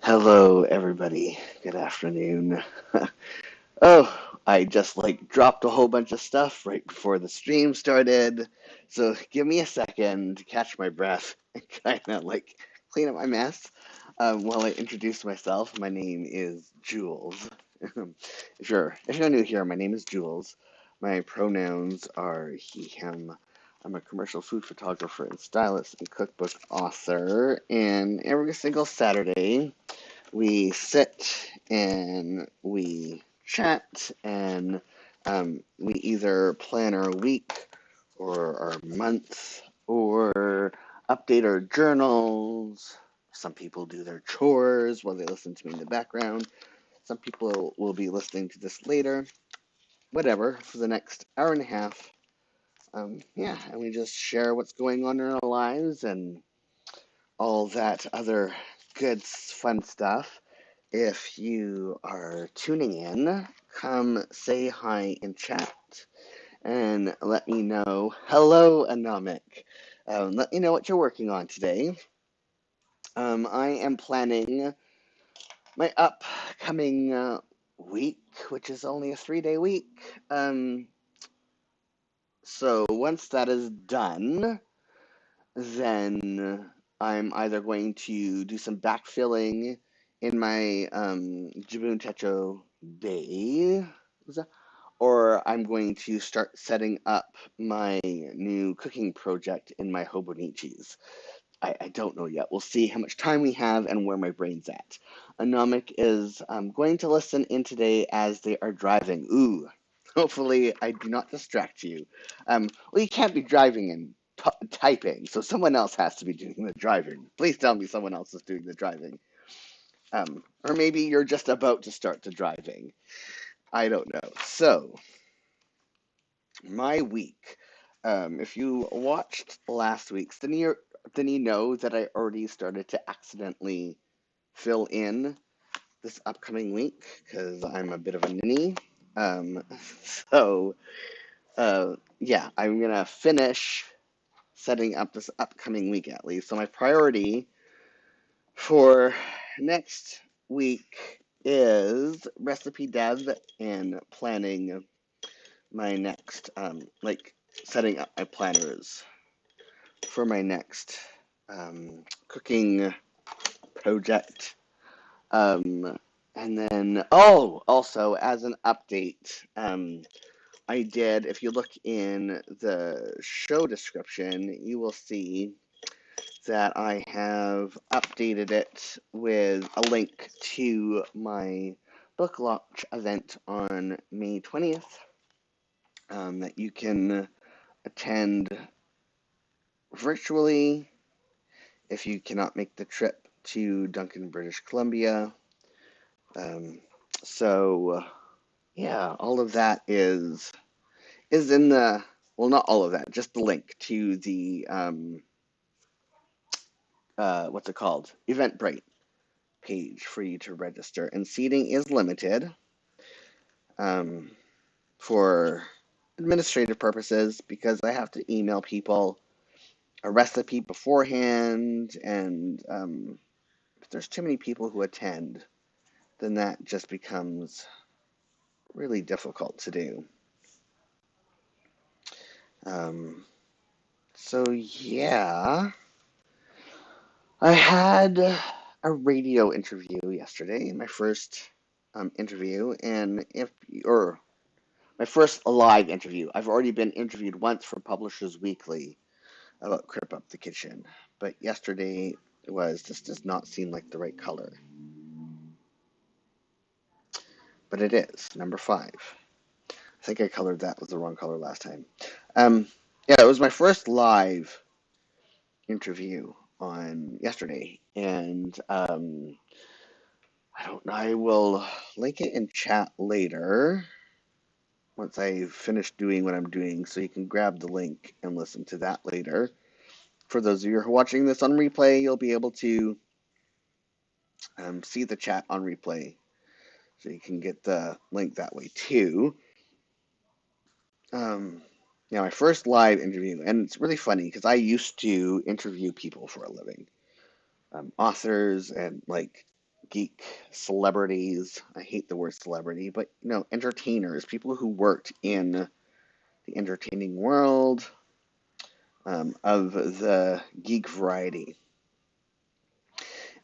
Hello, everybody. Good afternoon. Oh, I just dropped a whole bunch of stuff right before the stream started. So give me a second to catch my breath and kind of clean up my mess while I introduce myself. My name is Jules. If you're new here, my name is Jules. My pronouns are he, him. I'm a commercial food photographer and stylist and cookbook author. And every single Saturday, we sit and we chat and we either plan our week or our month or update our journals. Some people do their chores while they listen to me in the background. Some people will be listening to this later. Whatever, for the next hour and a half. Yeah, and we just share what's going on in our lives and all that other good, fun stuff. If you are tuning in, come say hi in chat and let me know. Hello, Anomic. Let me know what you're working on today. I am planning my upcoming week, which is only a 3-day week. So once that is done, then I'm either going to do some backfilling in my Jibun Techo day, or I'm going to start setting up my new cooking project in my Hobonichis. I don't know yet. We'll see how much time we have and where my brain's at. Anomic is going to listen in today as they are driving. Ooh, hopefully I do not distract you. Well, you can't be driving and typing, so someone else has to be doing the driving. Please tell me someone else is doing the driving. Or maybe you're just about to start the driving. I don't know. So, my week. If you watched last week's, then you know that I already started to accidentally fill in this upcoming week because I'm a bit of a ninny. Um, so, yeah, I'm gonna finish setting up this upcoming week at least. So my priority for next week is recipe dev and planning my next, setting up my planners for my next cooking project. And then, oh, also as an update, I did, if you look in the show description, you will see that I have updated it with a link to my book launch event on May 20th that you can attend virtually if you cannot make the trip to Duncan, British Columbia. Um, so yeah, all of that is in the, well, not all of that, just the link to the what's it called, Eventbrite page for you to register. And seating is limited um, for administrative purposes because I have to email people a recipe beforehand, and if there's too many people who attend, then that just becomes really difficult to do. Um, so yeah, I had a radio interview yesterday, my first interview, and or my first live interview. I've already been interviewed once for Publishers Weekly about Crip Up the Kitchen, but yesterday this does not seem like the right color. But it is, number 5. I think I colored that with the wrong color last time. Yeah, it was my first live interview on yesterday, and I don't know, I will link it in chat later once I finish doing what I'm doing, so you can grab the link and listen to that later. For those of you who are watching this on replay, you'll be able to see the chat on replay, so you can get the link that way too. Yeah, my first live interview, and it's really funny because I used to interview people for a living, authors and geek celebrities. I hate the word celebrity, but entertainers, people who worked in the entertaining world of the geek variety.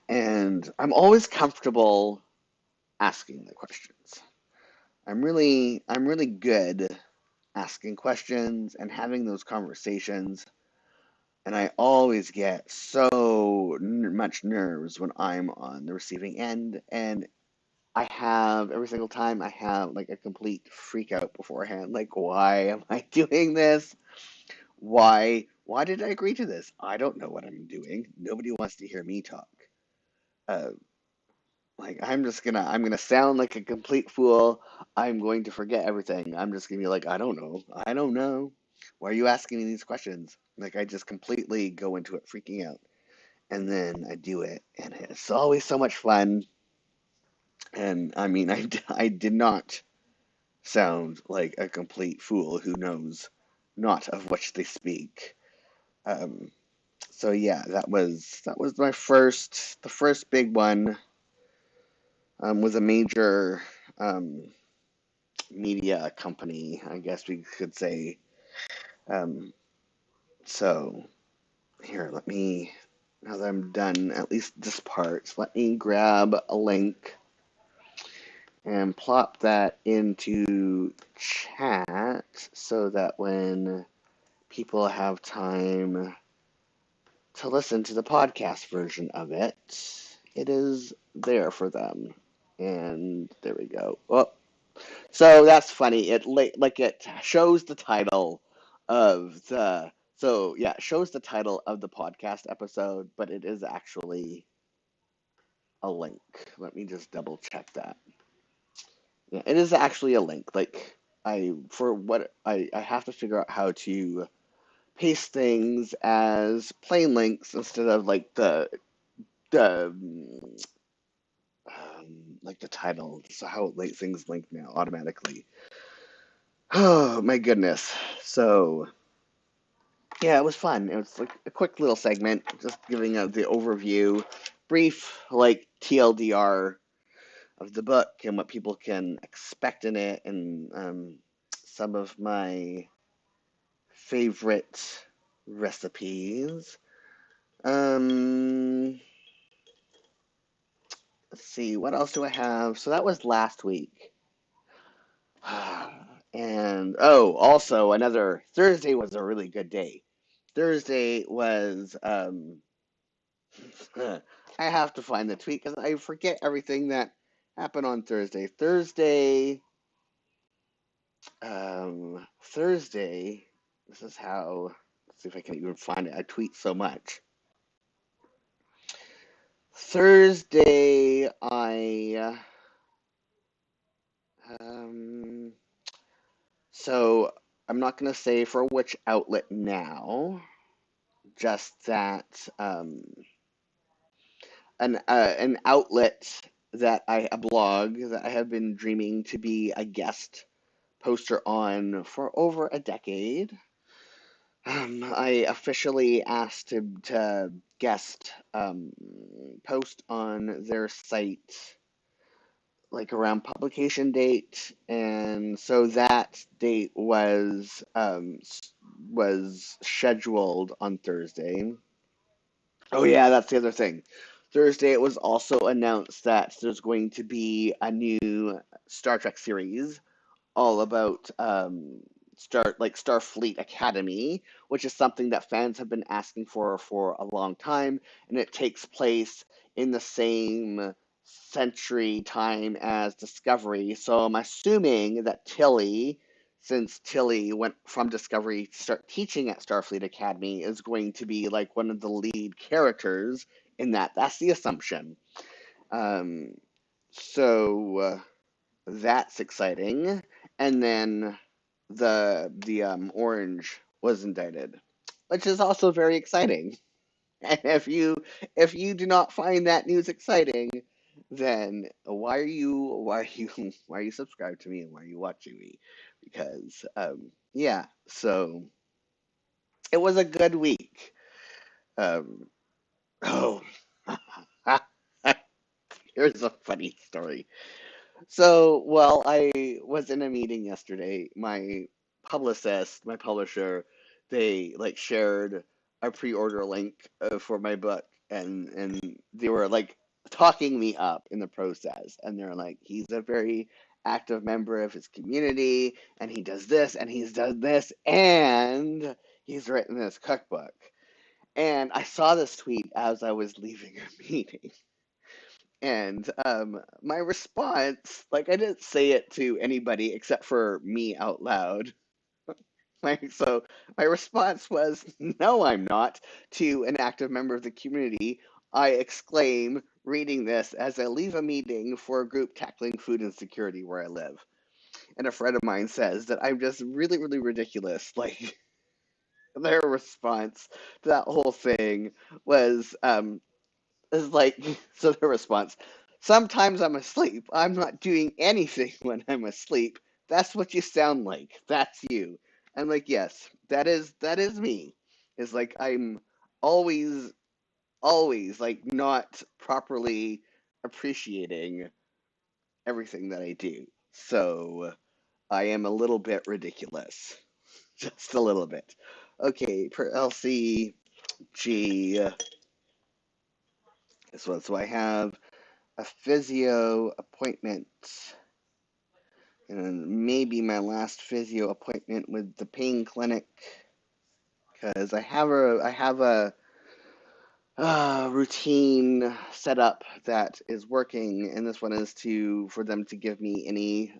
And I'm always comfortable asking the questions. I'm really good asking questions and having those conversations. And I always get so much nerves when I'm on the receiving end. And I have, every single time, I have like a complete freak out beforehand. Like, why am I doing this? Why did I agree to this? I don't know what I'm doing. Nobody wants to hear me talk. Uh, like I'm gonna sound like a complete fool. I'm going to forget everything. I'm just gonna be like, I don't know. I don't know. Why are you asking me these questions? Like I just completely go into it freaking out. And then I do it, and it's always so much fun. And I mean, I did not sound like a complete fool who knows not of which they speak. Um, so yeah, that was the first big one. Was a major um, media company, I guess we could say. Um, so here, now that I'm done at least this part, let me grab a link and plop that into chat so that when people have time to listen to the podcast version of it, it is there for them. And there we go. Oh, so that's funny. It shows the title of the so yeah, it shows the title of the podcast episode, but it is actually a link. Let me just double check that. Yeah, it is actually a link. Like I have to figure out how to paste things as plain links instead of like the title. So how things link now automatically. Oh my goodness. So yeah, it was fun. It was like a quick little segment, just giving the overview, brief like TLDR of the book and what people can expect in it, and some of my favorite recipes. Um, let's see, what else do I have? So that was last week. And oh, also another Thursday was a really good day. Thursday was I have to find the tweet because I forget everything that happened on Thursday. Thursday. This is how. Let's see if I can even find it. I tweet so much. Thursday, um. So I'm not gonna say for which outlet now. Just that an outlet a blog that I have been dreaming to be a guest poster on for over a decade. I officially asked to guest post on their site like around publication date, and so that date was scheduled on Thursday. Oh yeah, that's the other thing. Thursday it was also announced that there's going to be a new Star Trek series all about Starfleet Academy, which is something that fans have been asking for a long time, and it takes place in the same century time as Discovery. So I'm assuming that since Tilly went from Discovery to start teaching at Starfleet Academy, is going to be like one of the lead characters in that. That's the assumption. Um, so that's exciting. And then the orange was indicted, which is also very exciting. And if you do not find that news exciting, then why are you subscribed to me and why are you watching me? Because yeah, so it was a good week. Um, oh, here Here's a funny story. So, while I was in a meeting yesterday, my publicist, my publisher, they like shared a pre-order link for my book, and they were like talking me up in the process, and they're like, he's a very active member of his community, and he does this, and he's done this, and he's written this cookbook. And I saw this tweet as I was leaving a meeting. And my response, like I didn't say it to anybody except for me out loud. Like, so my response was, "No, I'm not," to an active member of the community. I exclaim, reading this as I leave a meeting for a group tackling food insecurity where I live. And a friend of mine says that I'm just really, really ridiculous. Like, their response to that whole thing was is like, so the response, sometimes I'm asleep. I'm not doing anything when I'm asleep. That's what you sound like. That's you. I'm like, yes, that is me. It's like I'm always, always like not properly appreciating everything that I do. So I am a little bit ridiculous. Just a little bit. Okay, per LCG, this one. So I have a physio appointment, and maybe my last physio appointment with the pain clinic, because I have a routine set up that is working, and this one is to for them to give me any.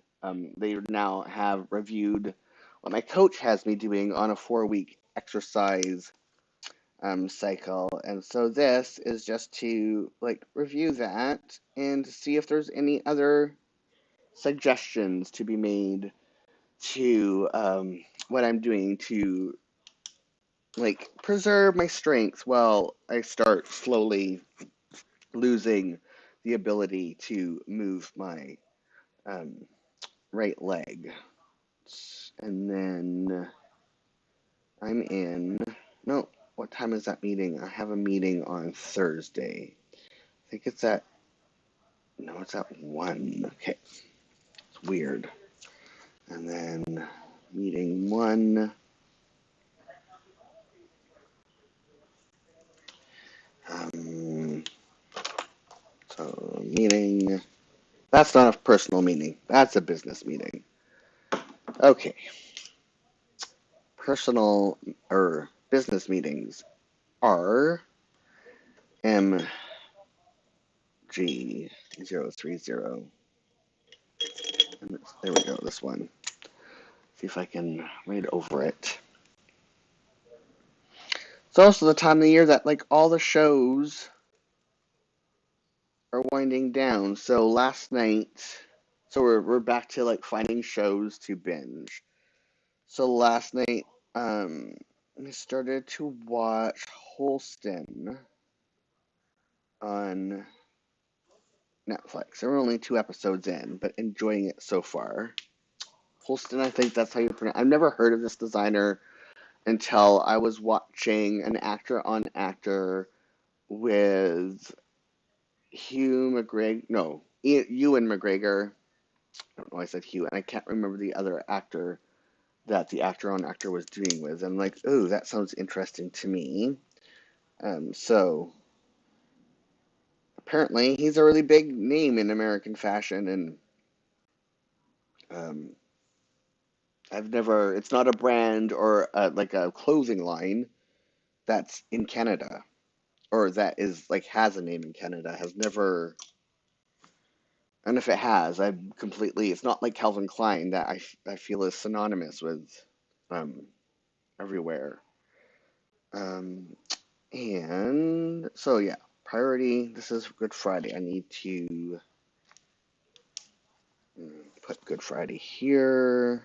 They now have reviewed what my coach has me doing on a 4-week exercise cycle, and so this is just to like review that and see if there's any other suggestions to be made to what I'm doing to like preserve my strength while I start slowly losing the ability to move my um, right leg. And then I'm in. No, what time is that meeting? I have a meeting on Thursday. I think it's at. No, it's at 1. Okay, it's weird. And then meeting 1. Um, so meeting. That's not a personal meeting. That's a business meeting. Okay. Personal or business meetings are MG030. And there we go, this one. See if I can read over it. It's also the time of the year that like all the shows are winding down. So last night, so we're back to like finding shows to binge. So last night, I started to watch Holston on Netflix. There were only 2 episodes in, but enjoying it so far. Holston, I think that's how you pronounce it. I've never heard of this designer until I was watching an actor on actor with Hugh McGregor. No, Ewan McGregor. I don't know why I said Hugh, and I can't remember the other actor that the actor on actor was doing with. I'm like, oh, that sounds interesting to me. So apparently he's a really big name in American fashion, and um, it's not a brand or like a clothing line that's in Canada or that is like has a name in Canada. Has never, and if it has, it's not like Calvin Klein that I feel is synonymous with um, everywhere. Um, and so, yeah, priority, this is Good Friday. I need to put Good Friday here.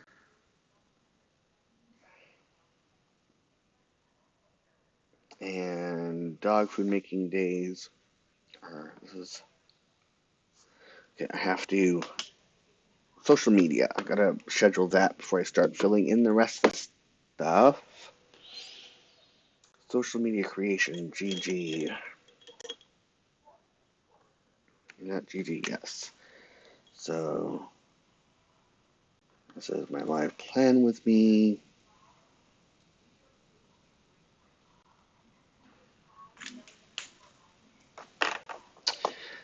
And dog food making days. This is okay. I have to social media. I gotta schedule that before I start filling in the rest of the stuff. Social media creation, GG. Not GG, yes. So this is my live plan with me.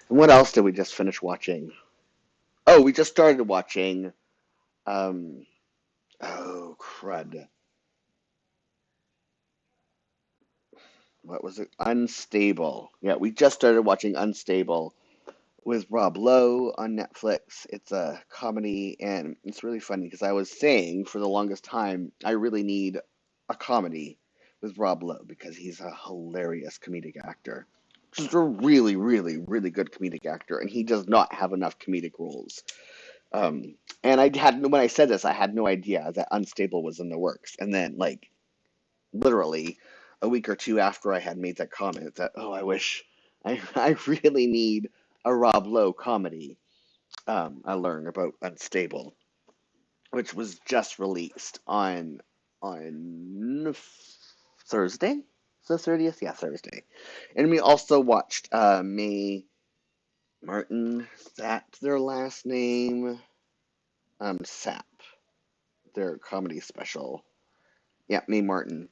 And what else did we just finish watching? Oh, we just started watching. Um, oh crud! What was it? Unstable. Yeah, we just started watching Unstable with Rob Lowe on Netflix. It's a comedy, and it's really funny because I was saying for the longest time I really need a comedy with Rob Lowe because he's a hilarious comedic actor. Just a really, really, really good comedic actor, and he does not have enough comedic roles. And I had when I said this, I had no idea that Unstable was in the works, and then like literally a week or two after I had made that comment, that oh, I wish I really need a Rob Lowe comedy. I learned about Unstable, which was just released on Thursday, the 30th, yeah, Thursday. And we also watched May Martin. Is that their last name? Sap, their comedy special. Yeah, May Martin.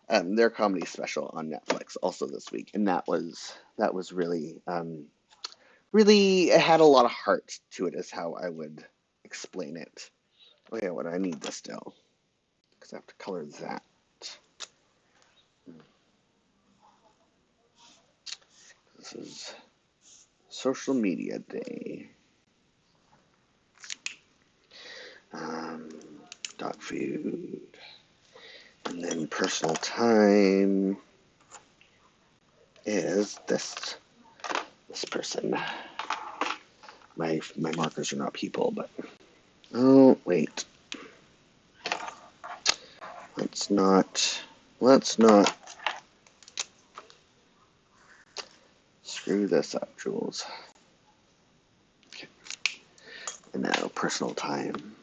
Their comedy special on Netflix also this week, and that was really really it had a lot of heart to it, is how I would explain it. Oh yeah, what I need this still because I have to color that. This is social media day. Um, dog food, and then personal time is this person. My markers are not people, but oh wait, let's not screw this up, Jules. Okay. And now personal time.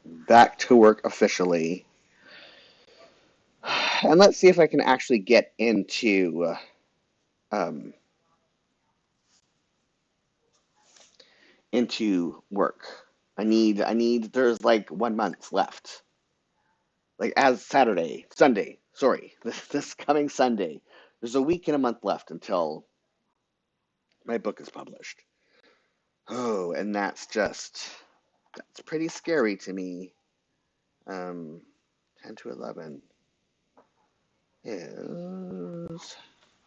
Back to work officially. And let's see if I can actually get um, into work. I need there's like 1 month left. Like as Sunday, sorry, this coming Sunday. There's a week and a month left until my book is published. Oh, and that's pretty scary to me. 10 to 11 is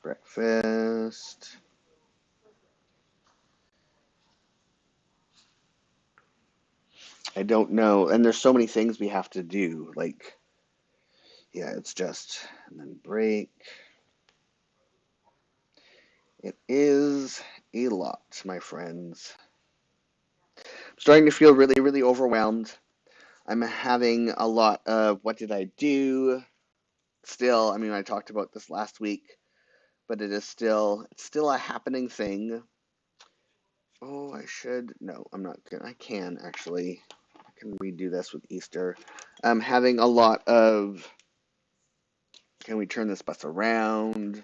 breakfast. I don't know. And there's so many things we have to do. Like, yeah, it's just, and then break. It is a lot, my friends. I'm starting to feel really, really overwhelmed. I'm having a lot of what did I do? Still, I mean, I talked about this last week, but it's still a happening thing. Oh, no, I'm not gonna, I can actually, I can redo this with Easter. I'm having a lot of, can we turn this bus around?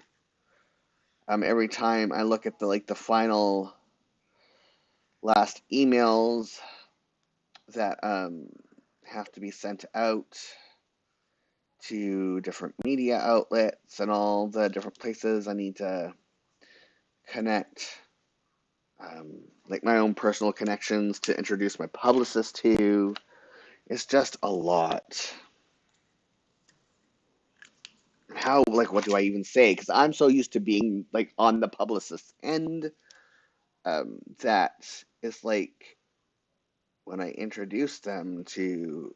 Every time I look at the final last emails that have to be sent out to different media outlets and all the different places I need to connect, like my own personal connections to introduce my publicist to. It's just a lot. How, like, what do I even say? Because I'm so used to being like on the publicist end, that it's like when I introduce them to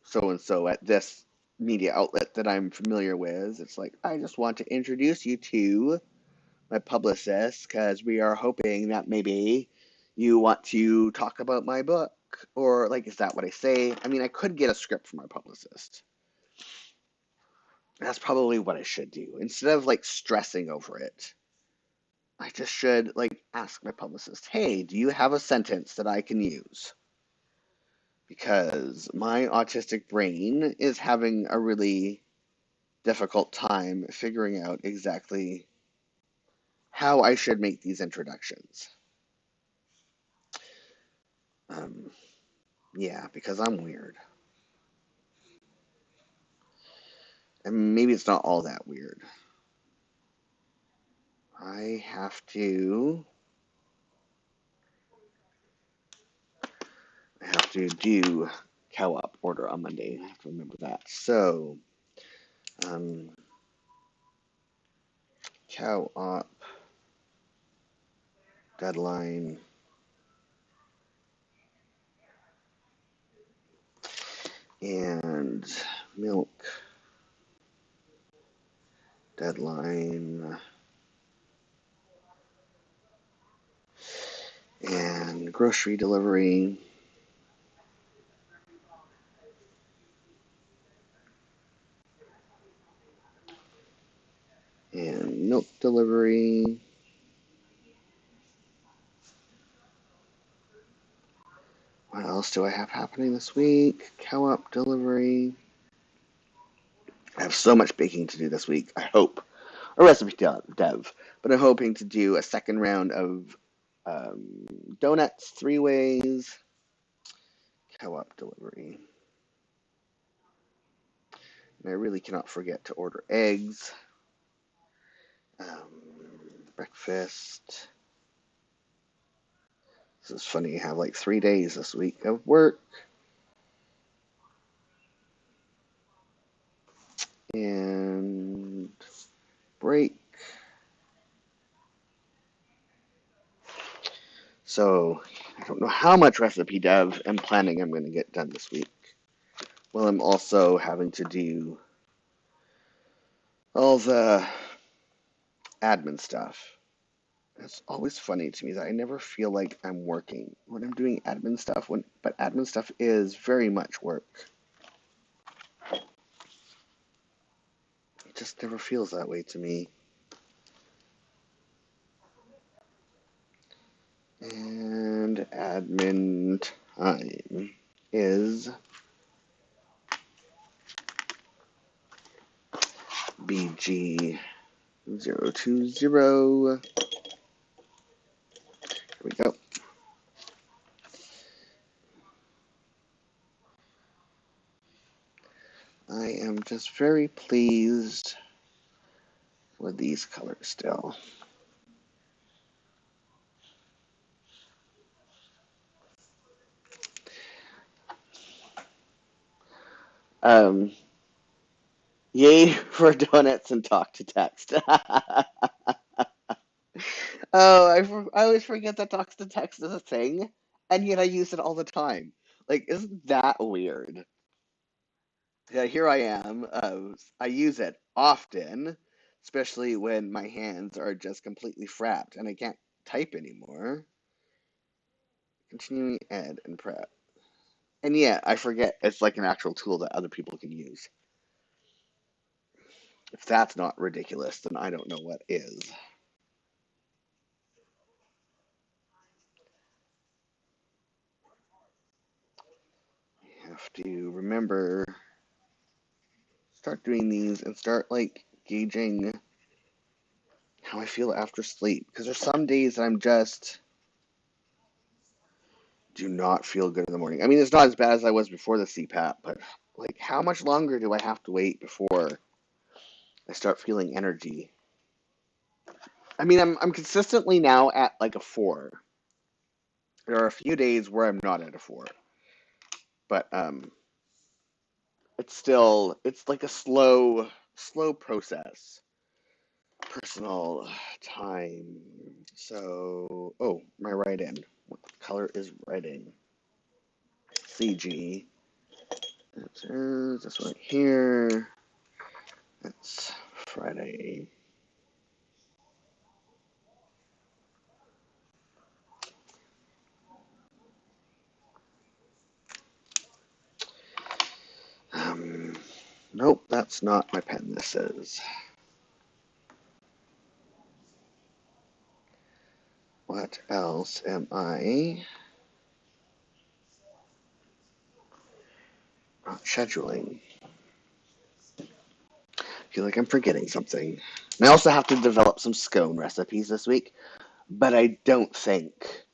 so and so at this media outlet that I'm familiar with, it's like, I just want to introduce you to my publicist because we are hoping that maybe you want to talk about my book. Or, like, is that what I say? I mean, I could get a script from my publicist. That's probably what I should do. Instead of like stressing over it, I just should like ask my publicist, hey, do you have a sentence that I can use? Because my autistic brain is having a really difficult time figuring out exactly how I should make these introductions. Um, yeah, because I'm weird. And maybe it's not all that weird. I have to do co-op order on Monday. I have to remember that. So, um, co-op deadline and milk deadline and grocery delivery and milk delivery. What else do I have happening this week? Co-op delivery. I have so much baking to do this week. I hope. A recipe dev. But I'm hoping to do a second round of donuts 3 ways. Co-op delivery. And I really cannot forget to order eggs. Breakfast. This is funny. I have like 3 days this week of work. And break. So I don't know how much recipe dev and planning I'm going to get done this week. Well, I'm also having to do all the admin stuff. It's always funny to me that I never feel like I'm working when I'm doing admin stuff. But admin stuff is very much work. It just never feels that way to me. And admin time is BG020. Here we go. I am just very pleased with these colors still. Um, Yay for donuts and talk to text. Oh, I always forget that talk to text is a thing, and yet I use it all the time. Like, isn't that weird? Yeah, here I am. I use it often, especially when my hands are just completely frapped and I can't type anymore. Continuing ed and prep. And yeah, I forget it's like an actual tool that other people can use. If that's not ridiculous, then I don't know what is. I have to remember, start doing these and start like gauging how I feel after sleep. Because there's some days that I'm just do not feel good in the morning. I mean, it's not as bad as I was before the CPAP, but like, how much longer do I have to wait before I start feeling energy? I mean, I'm consistently now at like a 4. There are a few days where I'm not at a 4, but it's like a slow process. Personal time. So, oh, my write-in. What color is write-in? CG. It is this one here. It's Friday. Um, nope, that's not my pen. This is. What else am I not scheduling? feel like I'm forgetting something. And I also have to develop some scone recipes this week, but I don't think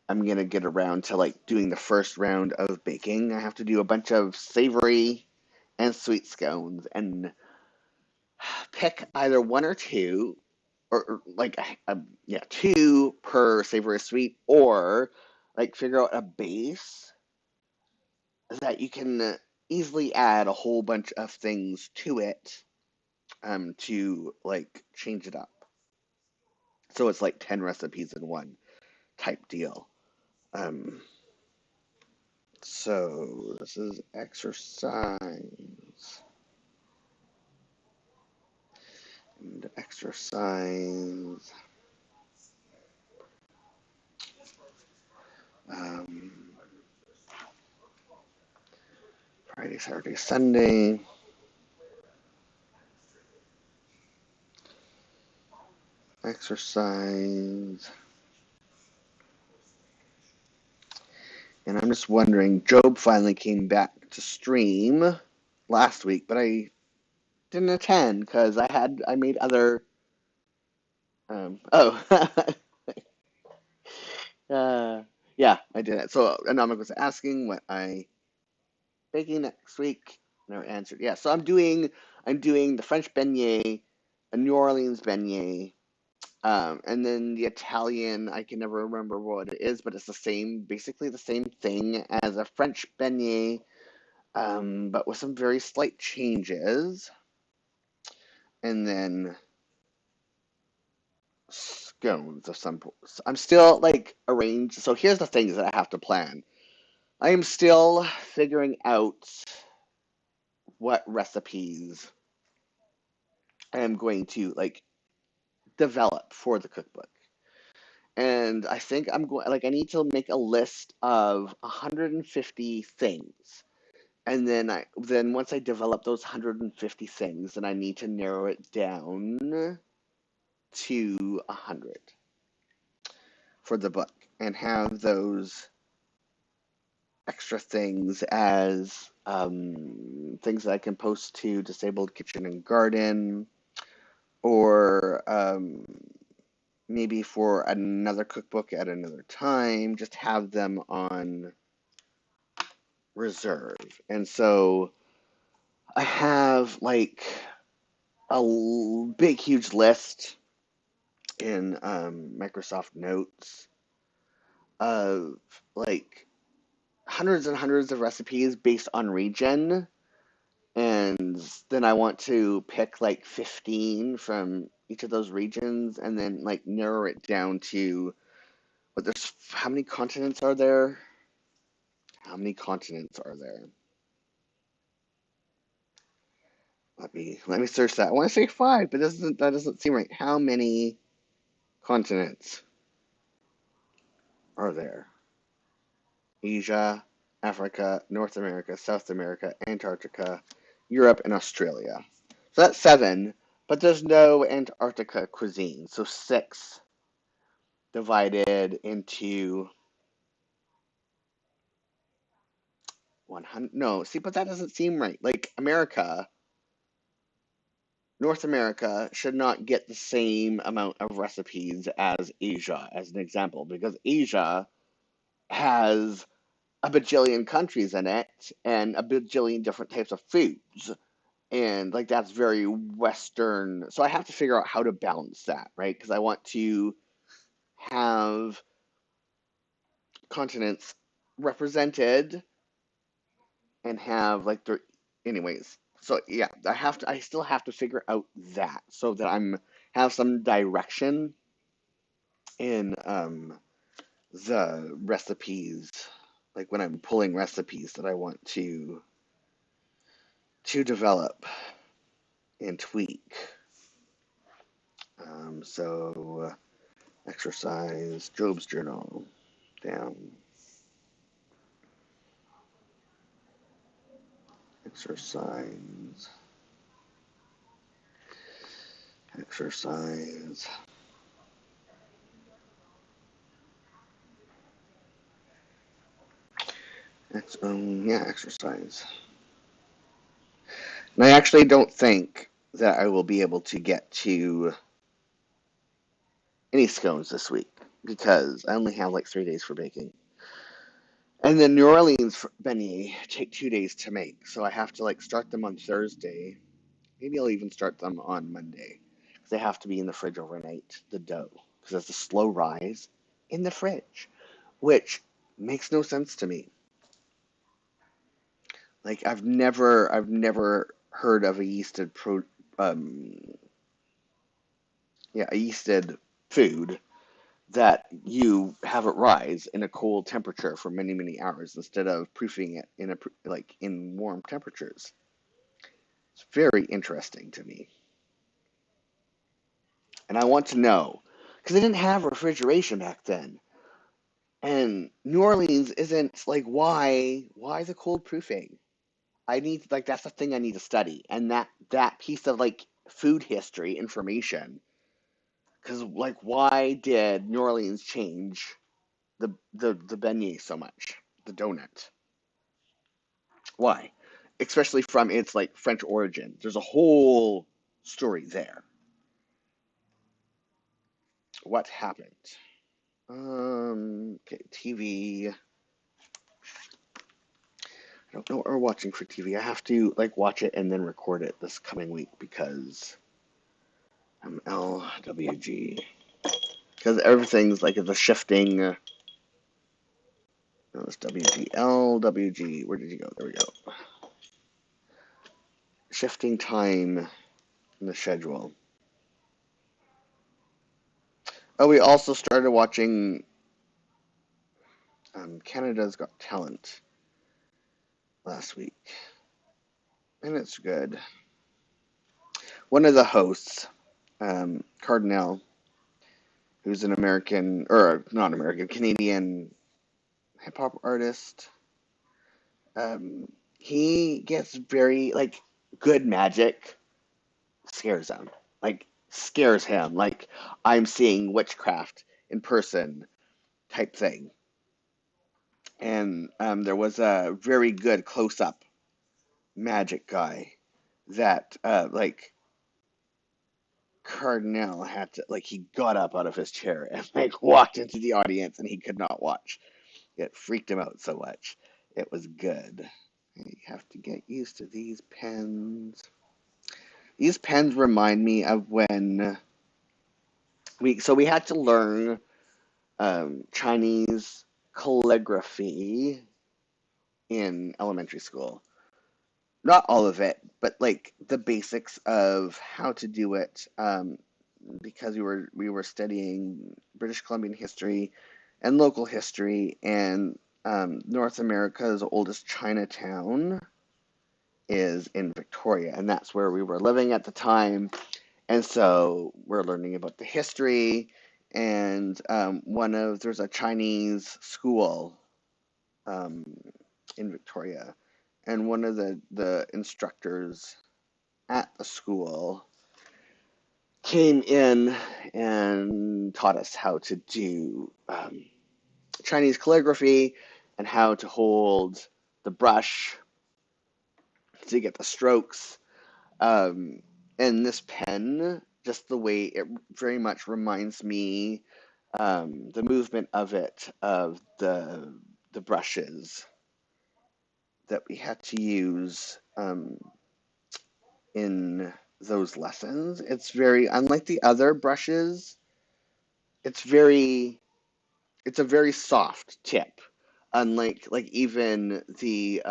I'm gonna get around to like doing the first round of baking. I have to do a bunch of savory and sweet scones and pick either one or two, or like yeah, two per savory or sweet, or like figure out a base that you can easily add a whole bunch of things to it to like change it up. So it's like 10 recipes in one type deal. Um, so this is exercise and exercise. Um, Friday, Saturday, Sunday. Exercise. And I'm just wondering, Job finally came back to stream last week, but I didn't attend because I made other oh yeah, I did it. So Anamik was asking what I baking next week. Never answered. Yeah, so I'm doing the French beignet, a New Orleans beignet, and then the Italian. I can never remember what it is, but it's the same, basically the same thing as a French beignet, but with some very slight changes. And then scones of some. I'm still like arranged. So here's the things that I have to plan. I am still figuring out what recipes I am going to like develop for the cookbook. And I think I'm going like I need to make a list of 150 things. And then once I develop those 150 things, then I need to narrow it down to 100 for the book and have those extra things as things that I can post to Disabled Kitchen and Garden, or maybe for another cookbook at another time, just have them on reserve. And so I have like a big, huge list in Microsoft Notes of like hundreds and hundreds of recipes based on region. And then I want to pick like 15 from each of those regions and then like narrow it down to what there's how many continents are there? How many continents are there? Let me search that. I want to say five, but that doesn't seem right. How many continents are there? Asia, Africa, North America, South America, Antarctica, Europe, and Australia. So that's seven, but there's no Antarctica cuisine. So six divided into 100. No, see, but that doesn't seem right. Like North America should not get the same amount of recipes as Asia, as an example, because Asia has a bajillion countries in it and a bajillion different types of foods. And like that's very Western. So I have to figure out how to balance that, right? Because I want to have continents represented and have like their, anyways. So yeah, I still have to figure out that so that I'm have some direction in the recipes, like when I'm pulling recipes that I want to develop and tweak. So exercise, Job's journal, down, exercise, exercise, yeah, exercise. And I actually don't think that I will be able to get to any scones this week because I only have like 3 days for baking. And then New Orleans beignet take 2 days to make, so I have to like start them on Thursday. Maybe I'll even start them on Monday because they have to be in the fridge overnight, the dough, because it's a slow rise in the fridge, which makes no sense to me. Like I've never heard of a um, a yeasted food that you have it rise in a cold temperature for many, many hours instead of proofing it in warm temperatures. It's very interesting to me. And I want to know, because they didn't have refrigeration back then. And New Orleans isn't like why the cold proofing? I need like that's the thing I need to study. And that piece of like food history information. Because like why did New Orleans change the beignet so much? The donut. Why? Especially from its like French origin. There's a whole story there. What happened? Okay, TV. I don't know what we're watching for TV. I have to like watch it and then record it this coming week because I'm LWG. Because everything's like it's a shifting. No, it's WG. LWG. Where did you go? There we go. Shifting time in the schedule. Oh, we also started watching Canada's Got Talent last week, and it's good. One of the hosts, Cardinal, who's an American, or not American, Canadian hip hop artist, he gets very, like, good magic scares him. Like, scares him. Like, I'm seeing witchcraft in person type thing. And there was a very good close up magic guy that, Cardinal had to like he got up out of his chair and like walked into the audience and he could not watch. It freaked him out so much. It was good. You have to get used to these pens. These pens remind me of when we had to learn Chinese calligraphy in elementary school. Not all of it, but like the basics of how to do it. Because we were studying British Columbian history and local history, and North America's oldest Chinatown is in Victoria, and that's where we were living at the time. And so we're learning about the history, and there's a Chinese school um, in Victoria, and one of the instructors at the school came in and taught us how to do Chinese calligraphy and how to hold the brush to get the strokes. Um, and this pen, just the way it very much reminds me, the movement of it, of the brushes that we had to use in those lessons. It's very unlike the other brushes. It's very it's a very soft tip, unlike like even the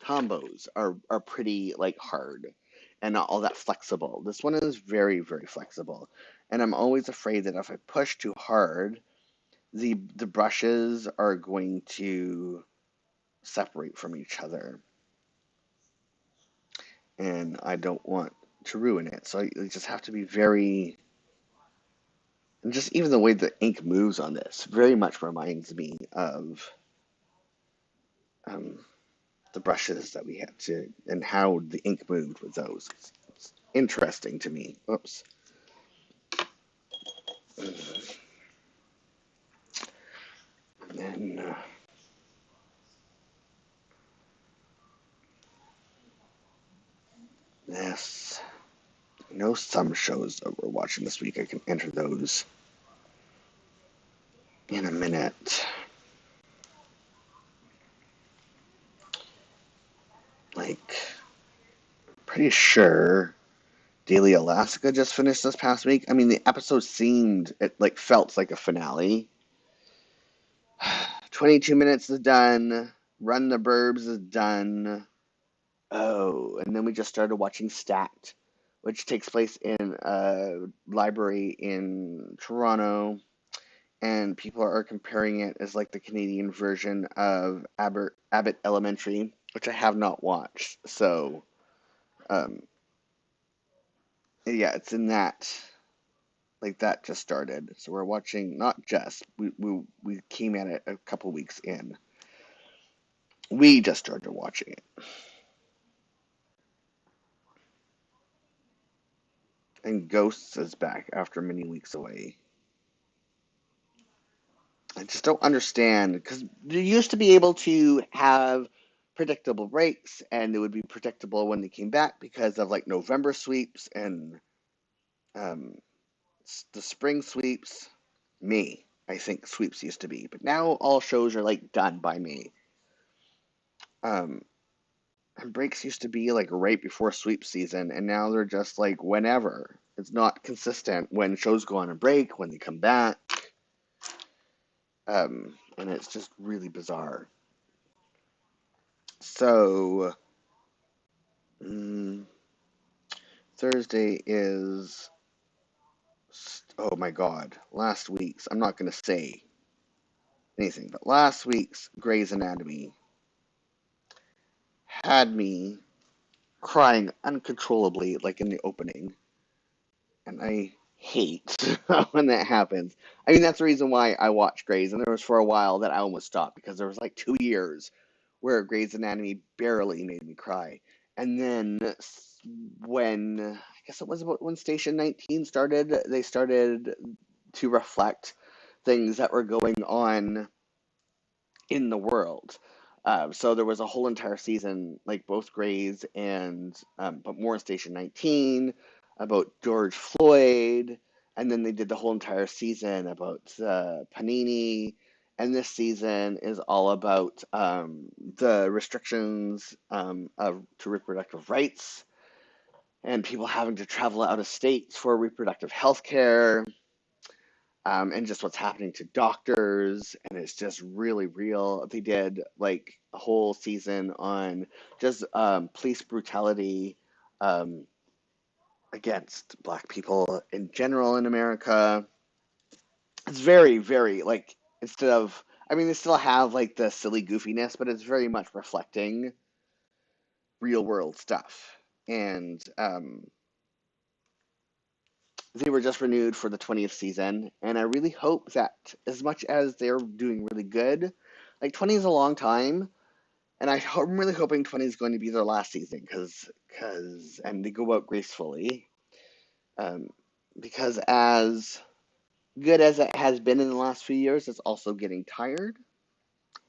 combos are pretty like hard and not all that flexible. This one is very, very flexible, and I'm always afraid that if I push too hard, the brushes are going to separate from each other, and I don't want to ruin it. So you just have to be very. And just even the way the ink moves on this very much reminds me of um, the brushes that we had to, and how the ink moved with those. It's interesting to me. Oops. And then, this. I know some shows that we're watching this week. I can enter those in a minute. Like, pretty sure Daily Alaska just finished this past week. I mean, the episode felt like a finale. 22 Minutes is done. Run the Burbs is done. Oh, and then we just started watching Stacked, which takes place in a library in Toronto, and people are comparing it as like the Canadian version of Abbott Elementary, which I have not watched. So, um, yeah, it's in that. Like that just started. So we're watching not just we came at it a couple weeks in. We just started watching it. And Ghosts is back after many weeks away. I just don't understand because you used to be able to have predictable breaks and it would be predictable when they came back because of like November sweeps and um, the spring sweeps. May, I think sweeps used to be, but now all shows are like done by May. Um, and breaks used to be like right before sweep season, and now they're just like whenever. It's not consistent when shows go on a break, when they come back. And it's just really bizarre. So, mm, Thursday is, oh my God, last week's, I'm not going to say anything, but last week's Grey's Anatomy had me crying uncontrollably, like in the opening. And I hate when that happens. I mean, that's the reason why I watch Grey's, and there was for a while that I almost stopped because there was like 2 years where Grey's Anatomy barely made me cry. And then when, I guess it was about when Station 19 started, they started to reflect things that were going on in the world. So there was a whole entire season, like both Greys and, but more in Station 19, about George Floyd. And then they did the whole entire season about Panini. And this season is all about the restrictions to reproductive rights and people having to travel out of state for reproductive health care, and just what's happening to doctors, and it's just really real. They did like a whole season on just police brutality um, against Black people in general in America. It's very, very like instead of, I mean, they still have like the silly goofiness, but it's very much reflecting real world stuff. And they were just renewed for the 20th season, and I really hope that as much as they're doing really good, like 20 is a long time, and I'm really hoping 20 is going to be their last season and they go out gracefully, um, because as good as it has been in the last few years, it's also getting tired.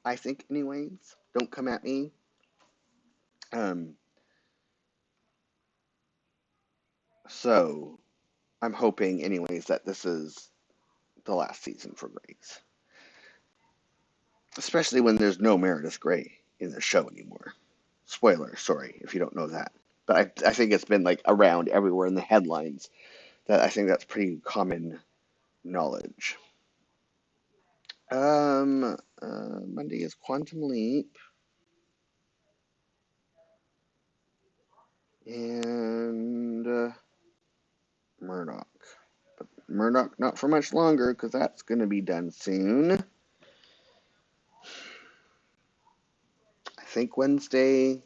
I think, anyways. Don't come at me. Um, so I'm hoping, anyways, that this is the last season for Grace. Especially when there's no Meredith Grey in the show anymore. Spoiler, sorry if you don't know that. But I think it's been like around everywhere in the headlines. That I think that's pretty common knowledge. Monday is Quantum Leap and Murdoch. But Murdoch not for much longer because that's going to be done soon. I think Wednesday.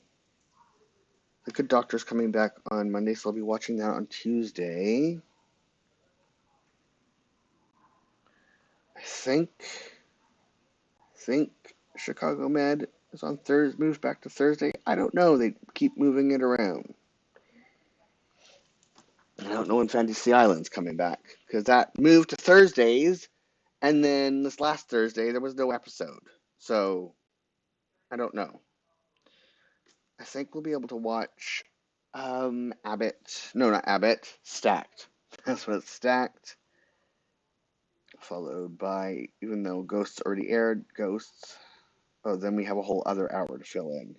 The Good Doctor's coming back on Monday, so I'll be watching that on Tuesday. I think Chicago Med is on Thursday, moves back to Thursday. I don't know. They keep moving it around. I don't know when Fantasy Island's coming back because that moved to Thursdays, and then this last Thursday there was no episode. So I don't know. I think we'll be able to watch Abbott. No, not Abbott. Stacked. That's what it's stacked. Followed by, even though Ghosts already aired, Ghosts. Oh, then we have a whole other hour to fill in.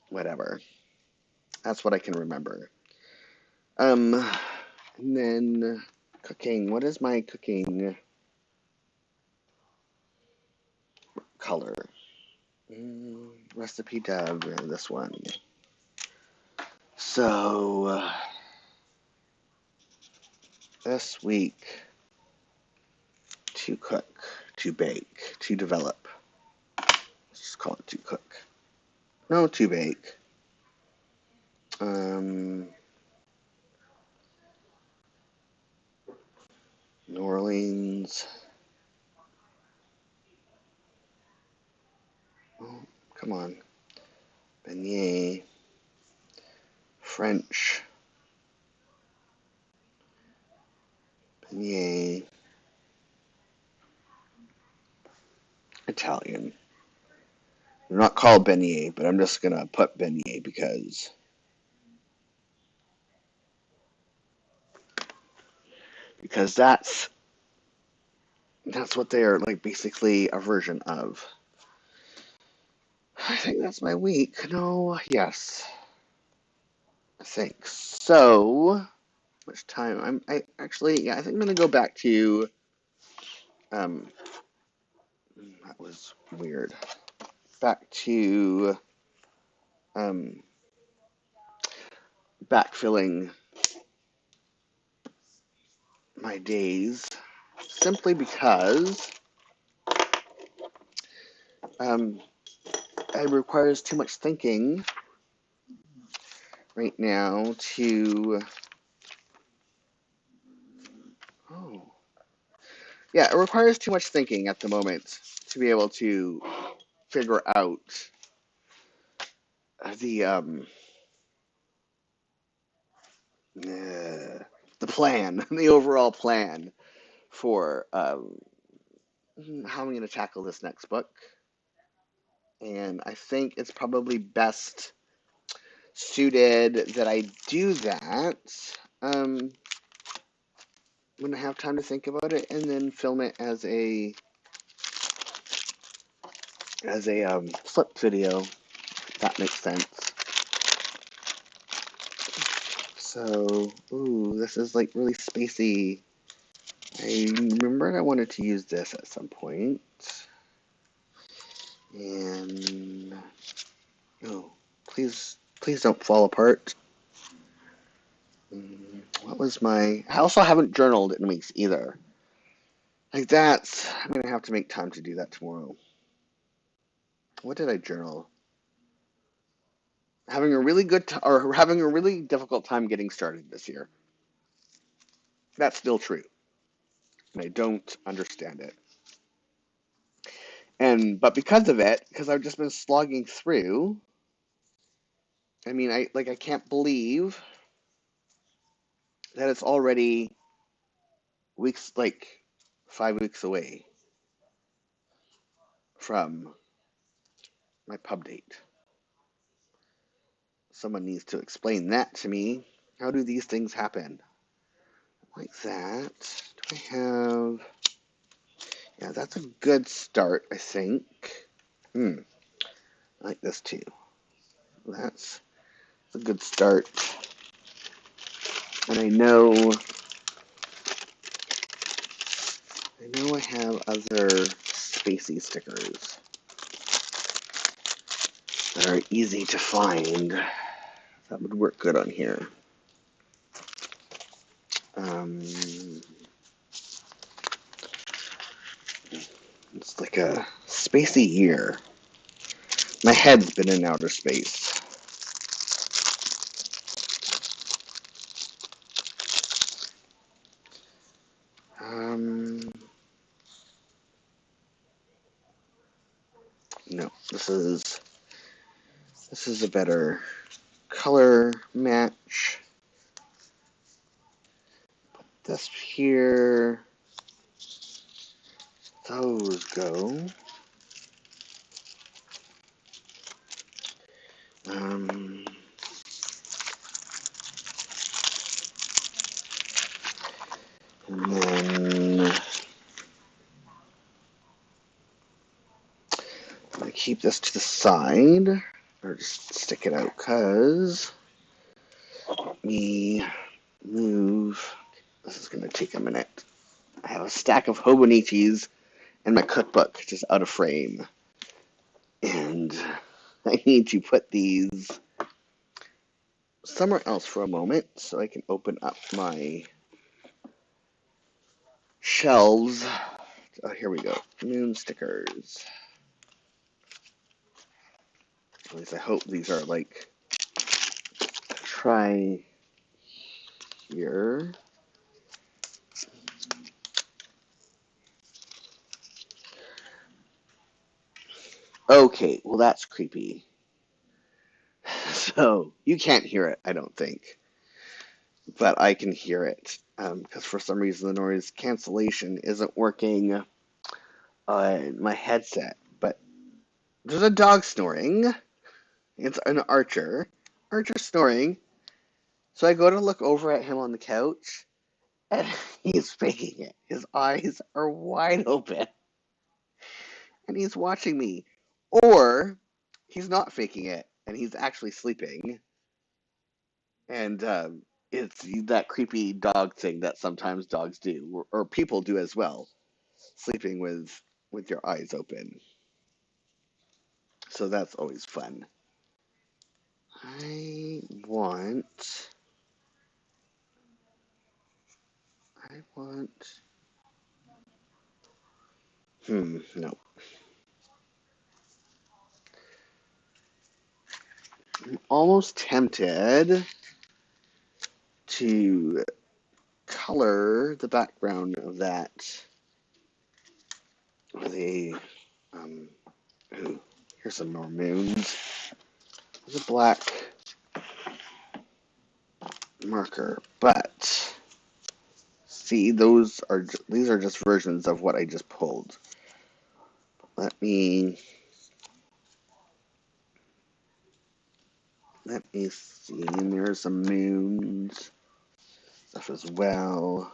Whatever. That's what I can remember. And then cooking. What is my cooking color? Recipe Dove, this one. So, this week, to cook, to bake, to develop. Let's just call it to cook. No, to bake. New Orleans. Oh, come on. Beignet. French. Beignet. Italian. They're not called beignet, but I'm just gonna put beignet because that's what they are, like, basically a version of. I think that's my week. No, yes. I think so. Much time? I actually, yeah, I think I'm gonna go back to, that was weird. Back to, backfilling my days, simply because, it requires too much thinking right now to, oh, yeah, it requires too much thinking at the moment to be able to figure out the plan, the overall plan for how I'm going to tackle this next book. And I think it's probably best suited that I do that when I have time to think about it, and then film it as a flip video, if that makes sense. So, ooh, this is like really spacey. I remembered I wanted to use this at some point. And, oh, please don't fall apart. What was my... I also haven't journaled in weeks either. Like that's... I'm going to have to make time to do that tomorrow. What did I journal? Having a really having a really difficult time getting started this year. That's still true. And I don't understand it. But because of it, because I've just been slogging through, I mean, I can't believe that it's already weeks, like 5 weeks away from my pub date. Someone needs to explain that to me. How do these things happen? Like that. Do I have... Yeah, that's a good start, I think. I like this too. That's a good start. And I know I have other spacey stickers that are easy to find. That would work good on here. It's like a spacey year. My head's been in outer space. No, this is a better color match. Put this here. Those go. And then I'm going to keep this to the side, or just stick it out, because me move. This is going to take a minute. I have a stack of Hobonichis in my cookbook, just out of frame. And I need to put these somewhere else for a moment so I can open up my shelves. Oh, here we go. Moon stickers. At least I hope these are like, try here. Okay, well that's creepy. So you can't hear it, I don't think, but I can hear it because for some reason the noise cancellation isn't working on my headset. But there's a dog snoring. It's an Archer. Archer snoring. So I go to look over at him on the couch, and he's faking it. His eyes are wide open, and he's watching me. Or he's not faking it, and he's actually sleeping. And it's that creepy dog thing that sometimes dogs do, or people do as well, sleeping with your eyes open. So that's always fun. I want. I want. No. I'm almost tempted to color the background of that with a. Um, ooh, here's some more moons. There's a black marker, but see, these are just versions of what I just pulled. Let me see. And there's some moons stuff as well.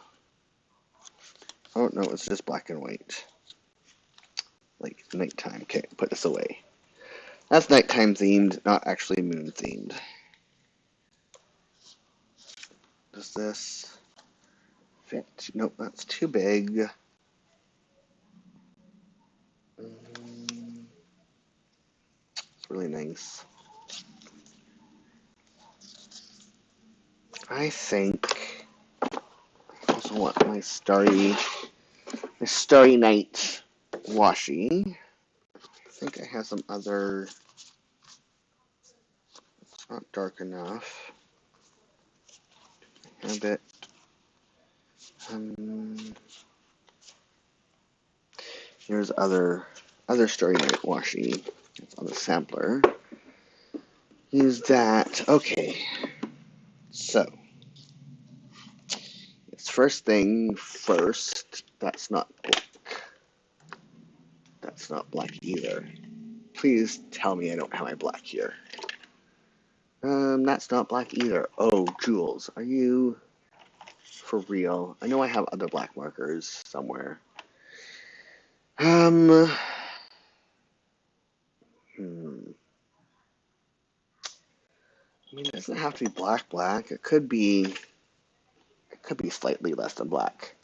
Oh no, it's just black and white. Like nighttime. Okay, put this away. That's nighttime themed, not actually moon themed. Does this fit? Nope, that's too big. It's really nice. I think I also want my starry night washi. I think I have some other. It's not dark enough. I have it. Here's other starry night washi. It's on the sampler. Use that. Okay. So it's first thing first. That's not black. That's not black either. Please tell me I don't have my black here. That's not black either. Oh, Jules, are you for real? I know I have other black markers somewhere. Hmm. I mean, it doesn't have to be black. It could be slightly less than black.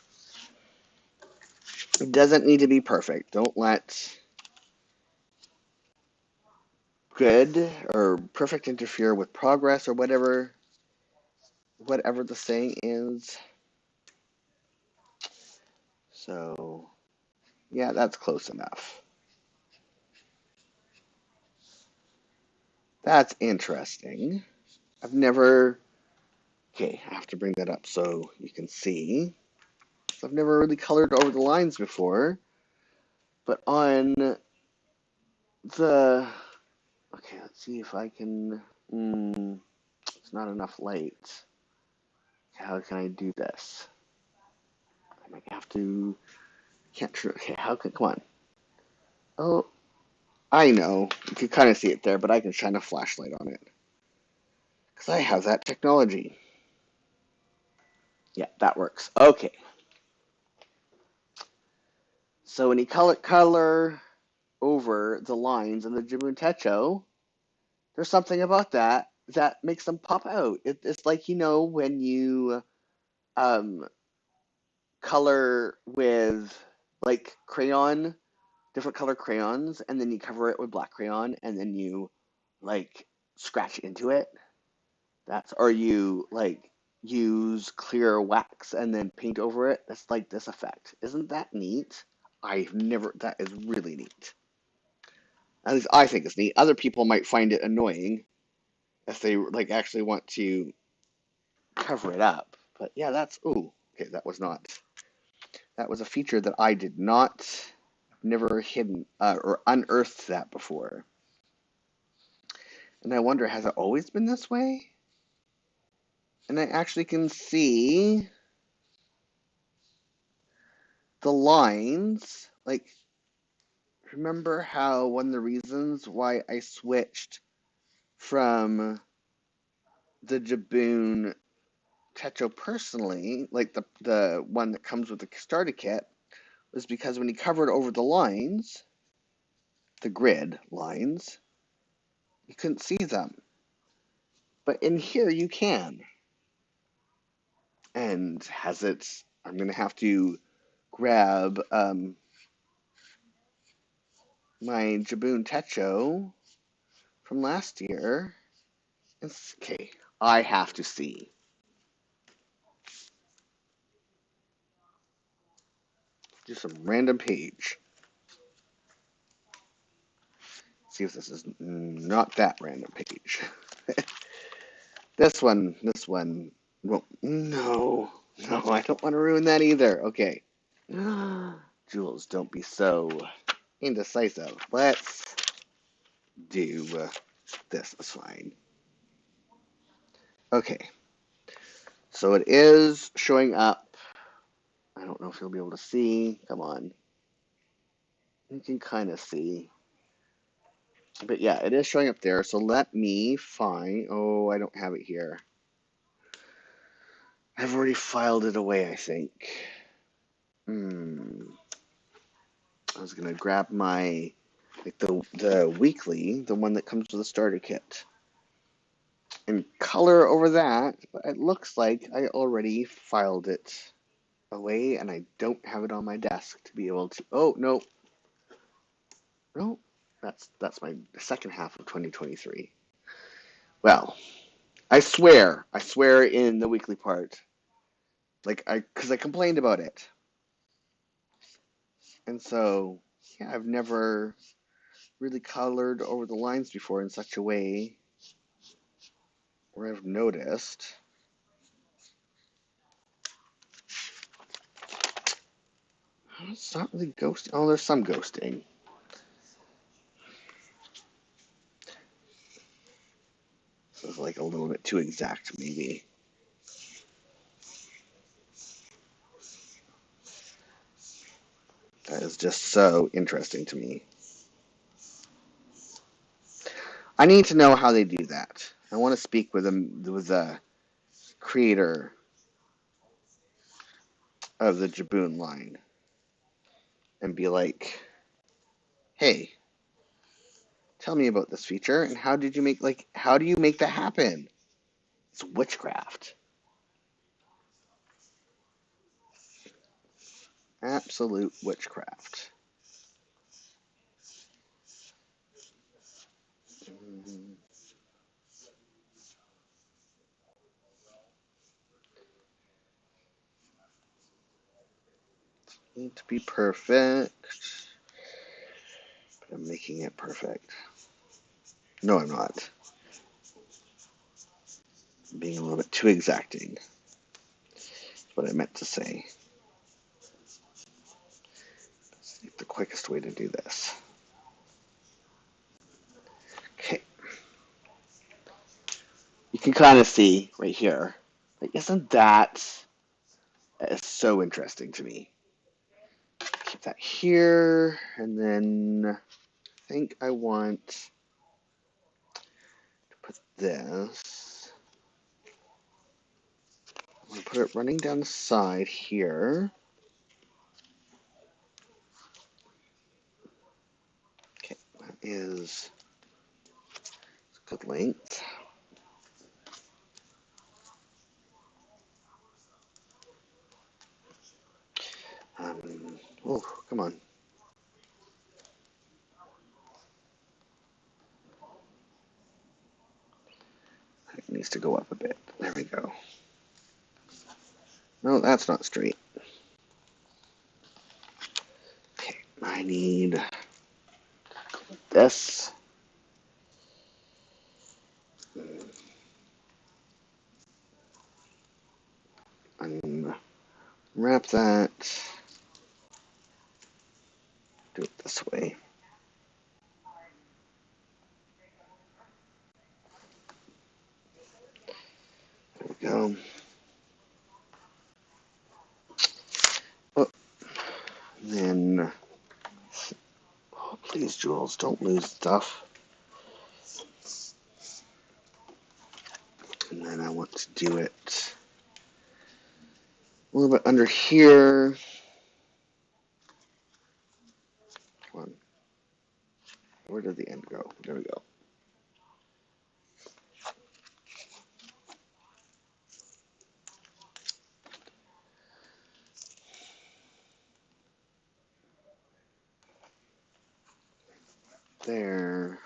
It doesn't need to be perfect. Don't let good or perfect interfere with progress or whatever the saying is. So, yeah, that's close enough. That's interesting. I've never. Okay, I have to bring that up so you can see. I've never really colored over the lines before, but on the. Okay, let's see if I can. It's not enough light. How can I do this? I might have to. Can't. Okay, how can? Come on. Oh, I know. You can kind of see it there, but I can shine a flashlight on it. Because I have that technology. Yeah, that works. Okay. So when you color over the lines in the Jibun Techo, there's something about that that makes them pop out. It's like, when you um, color with like different color crayons, and then you cover it with black crayon, and then you like scratch into it. Or you like use clear wax and then paint over it. That's like this effect. Isn't that neat? That is really neat. At least I think it's neat. Other people might find it annoying if they like actually want to cover it up. But yeah, ooh, okay, that was a feature that I did not, never hidden or unearthed that before. And I wonder, has it always been this way? And I actually can see the lines. Like, remember how one of the reasons why I switched from the Jibun Techo personally, like the one that comes with the starter kit, was because when you covered over the lines, the grid lines, you couldn't see them. But in here you can. And I'm going to have to grab my Jibun Techo from last year. Okay, I have to see. Do some random page. See if this is not that random page. This one. Well, no, I don't want to ruin that either. Okay. Jules, don't be so indecisive. Let's do this. It's fine. Okay. So it is showing up. I don't know if you'll be able to see. Come on. You can kind of see. But yeah, it is showing up there. So let me find. Oh, I don't have it here. I've already filed it away, I think. I was gonna grab my the weekly, the one that comes with the starter kit, and color over that. But it looks like I already filed it away, and I don't have it on my desk to be able to. Oh no, no, that's my second half of 2023. Well, I swear in the weekly part, because I complained about it, and so yeah, I've never really colored over the lines before in such a way where I've noticed. It's not really ghosting. Oh, there's some ghosting. This is like a little bit too exact, maybe. That is just so interesting to me. I need to know how they do that. I want to speak with the creator of the Jibun line and be like, "Hey, tell me about this feature and how do you make that happen? It's witchcraft. Absolute witchcraft." Need to be perfect, but I'm making it perfect. No, I'm not. I'm being a little bit too exacting. That's what I meant to say. Let's see the quickest way to do this. Okay. You can kind of see right here. Like, isn't that is so interesting to me? Keep that here, and then I think I want to put this. I'm going to put it running down the side here. is good length. Oh, come on. It needs to go up a bit. There we go. No, that's not straight. Okay, I need this. Unwrap that. Do it this way. There we go. Oh, then, oh, please, Jules, don't lose stuff. And then I want to do it a little bit under here. Come on. Where did the end go? There we go. There.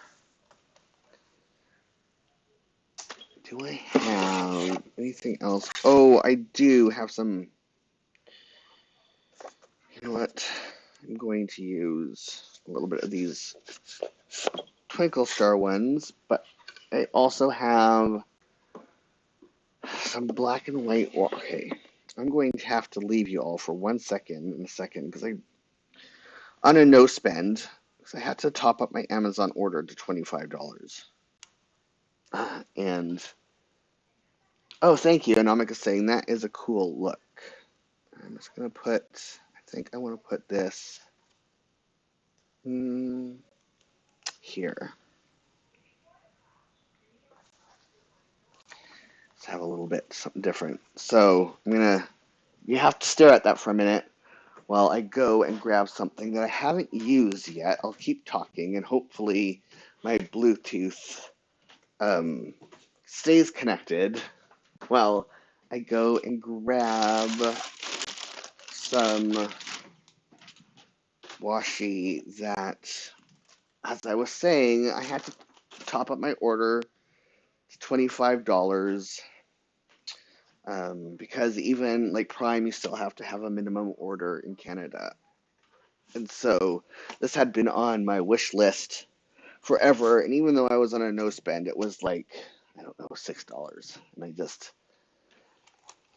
Do I have anything else? Oh, I do have some. You know what? I'm going to use a little bit of these Twinkle Star ones, but I also have some black and white. Okay, I'm going to have to leave you all for 1 second in a second because I, on a no spend, because I had to top up my Amazon order to $25. And oh, thank you, Anomika, saying that is a cool look. I'm just gonna put. I think I want to put this here. Let's have a little bit something different. So I'm gonna. You have to stare at that for a minute while I go and grab something that I haven't used yet. I'll keep talking, and hopefully my Bluetooth stays connected while I go and grab some washi that, as I was saying, I had to top up my order to $25 because even like Prime, you still have to have a minimum order in Canada. And so this had been on my wish list forever. And even though I was on a no spend, it was like, I don't know, $6. And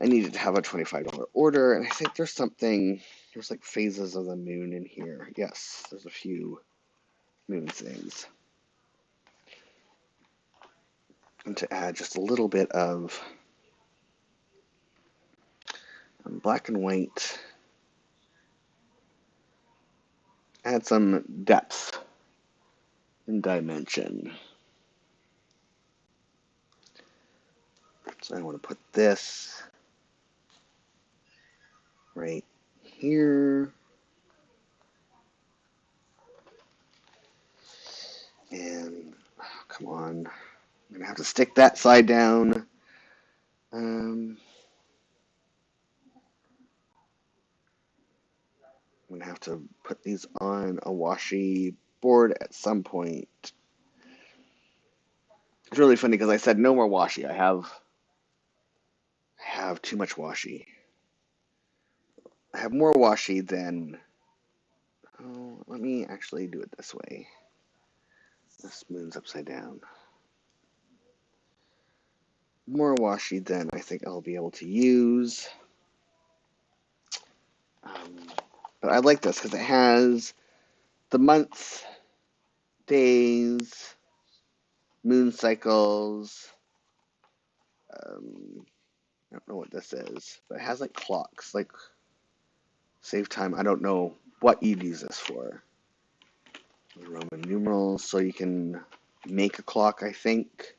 I needed to have a $25 order. And I think there's like phases of the moon in here. Yes, there's a few moon things. And to add just a little bit of black and white, add some depth and dimension. So I want to put this right here. And oh, come on, I'm gonna have to stick that side down. I'm gonna have to put these on a washi board at some point. It's really funny because I said no more washi. I have too much washi. I have more washi than. Oh, let me actually do it this way. This moon's upside down. More washi than I think I'll be able to use. But I like this because it has the months, days, moon cycles. I don't know what this is, but it has like clocks, like save time. I don't know what you'd use this for. Roman numerals, so you can make a clock, I think.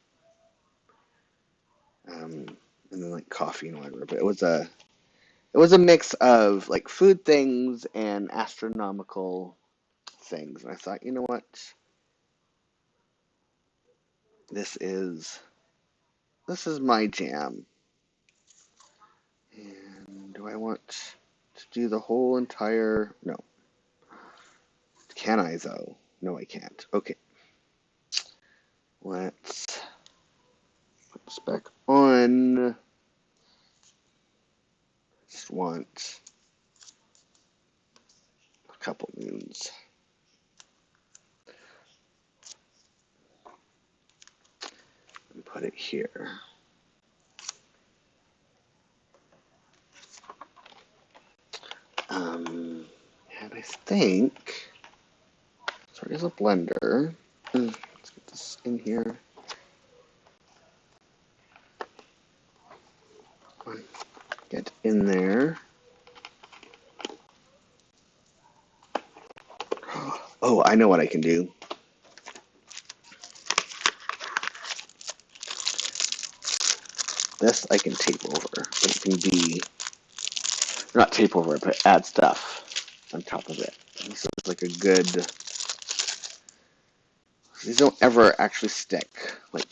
And then like coffee and whatever. But it was a mix of like food things and astronomical things. And I thought, you know what? This is my jam. And do I want to do the whole entire? No. Can I though? No, I can't. Okay. Let's put this back on. Just want a couple moons. And put it here. And I think so. Here's a blender. Let's get this in here. Get in there. Oh, I know what I can do. This I can tape over. It can be not tape over, but add stuff on top of it. This is like a good. These don't ever actually stick like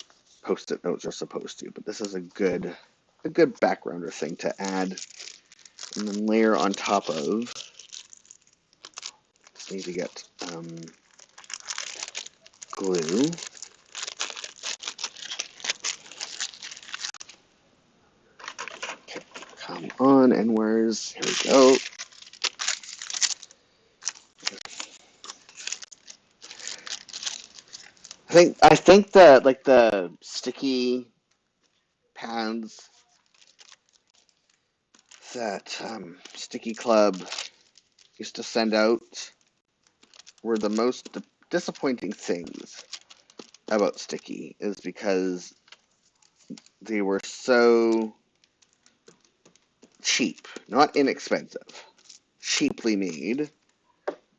post-it notes are supposed to, but this is a good backgrounder thing to add and then layer on top of. Just need to get glue. Okay, come on, and where's, here we go. I think that like the sticky pads that Sticky Club used to send out were the most disappointing things about Sticky, is because they were so cheap, not inexpensive, cheaply made,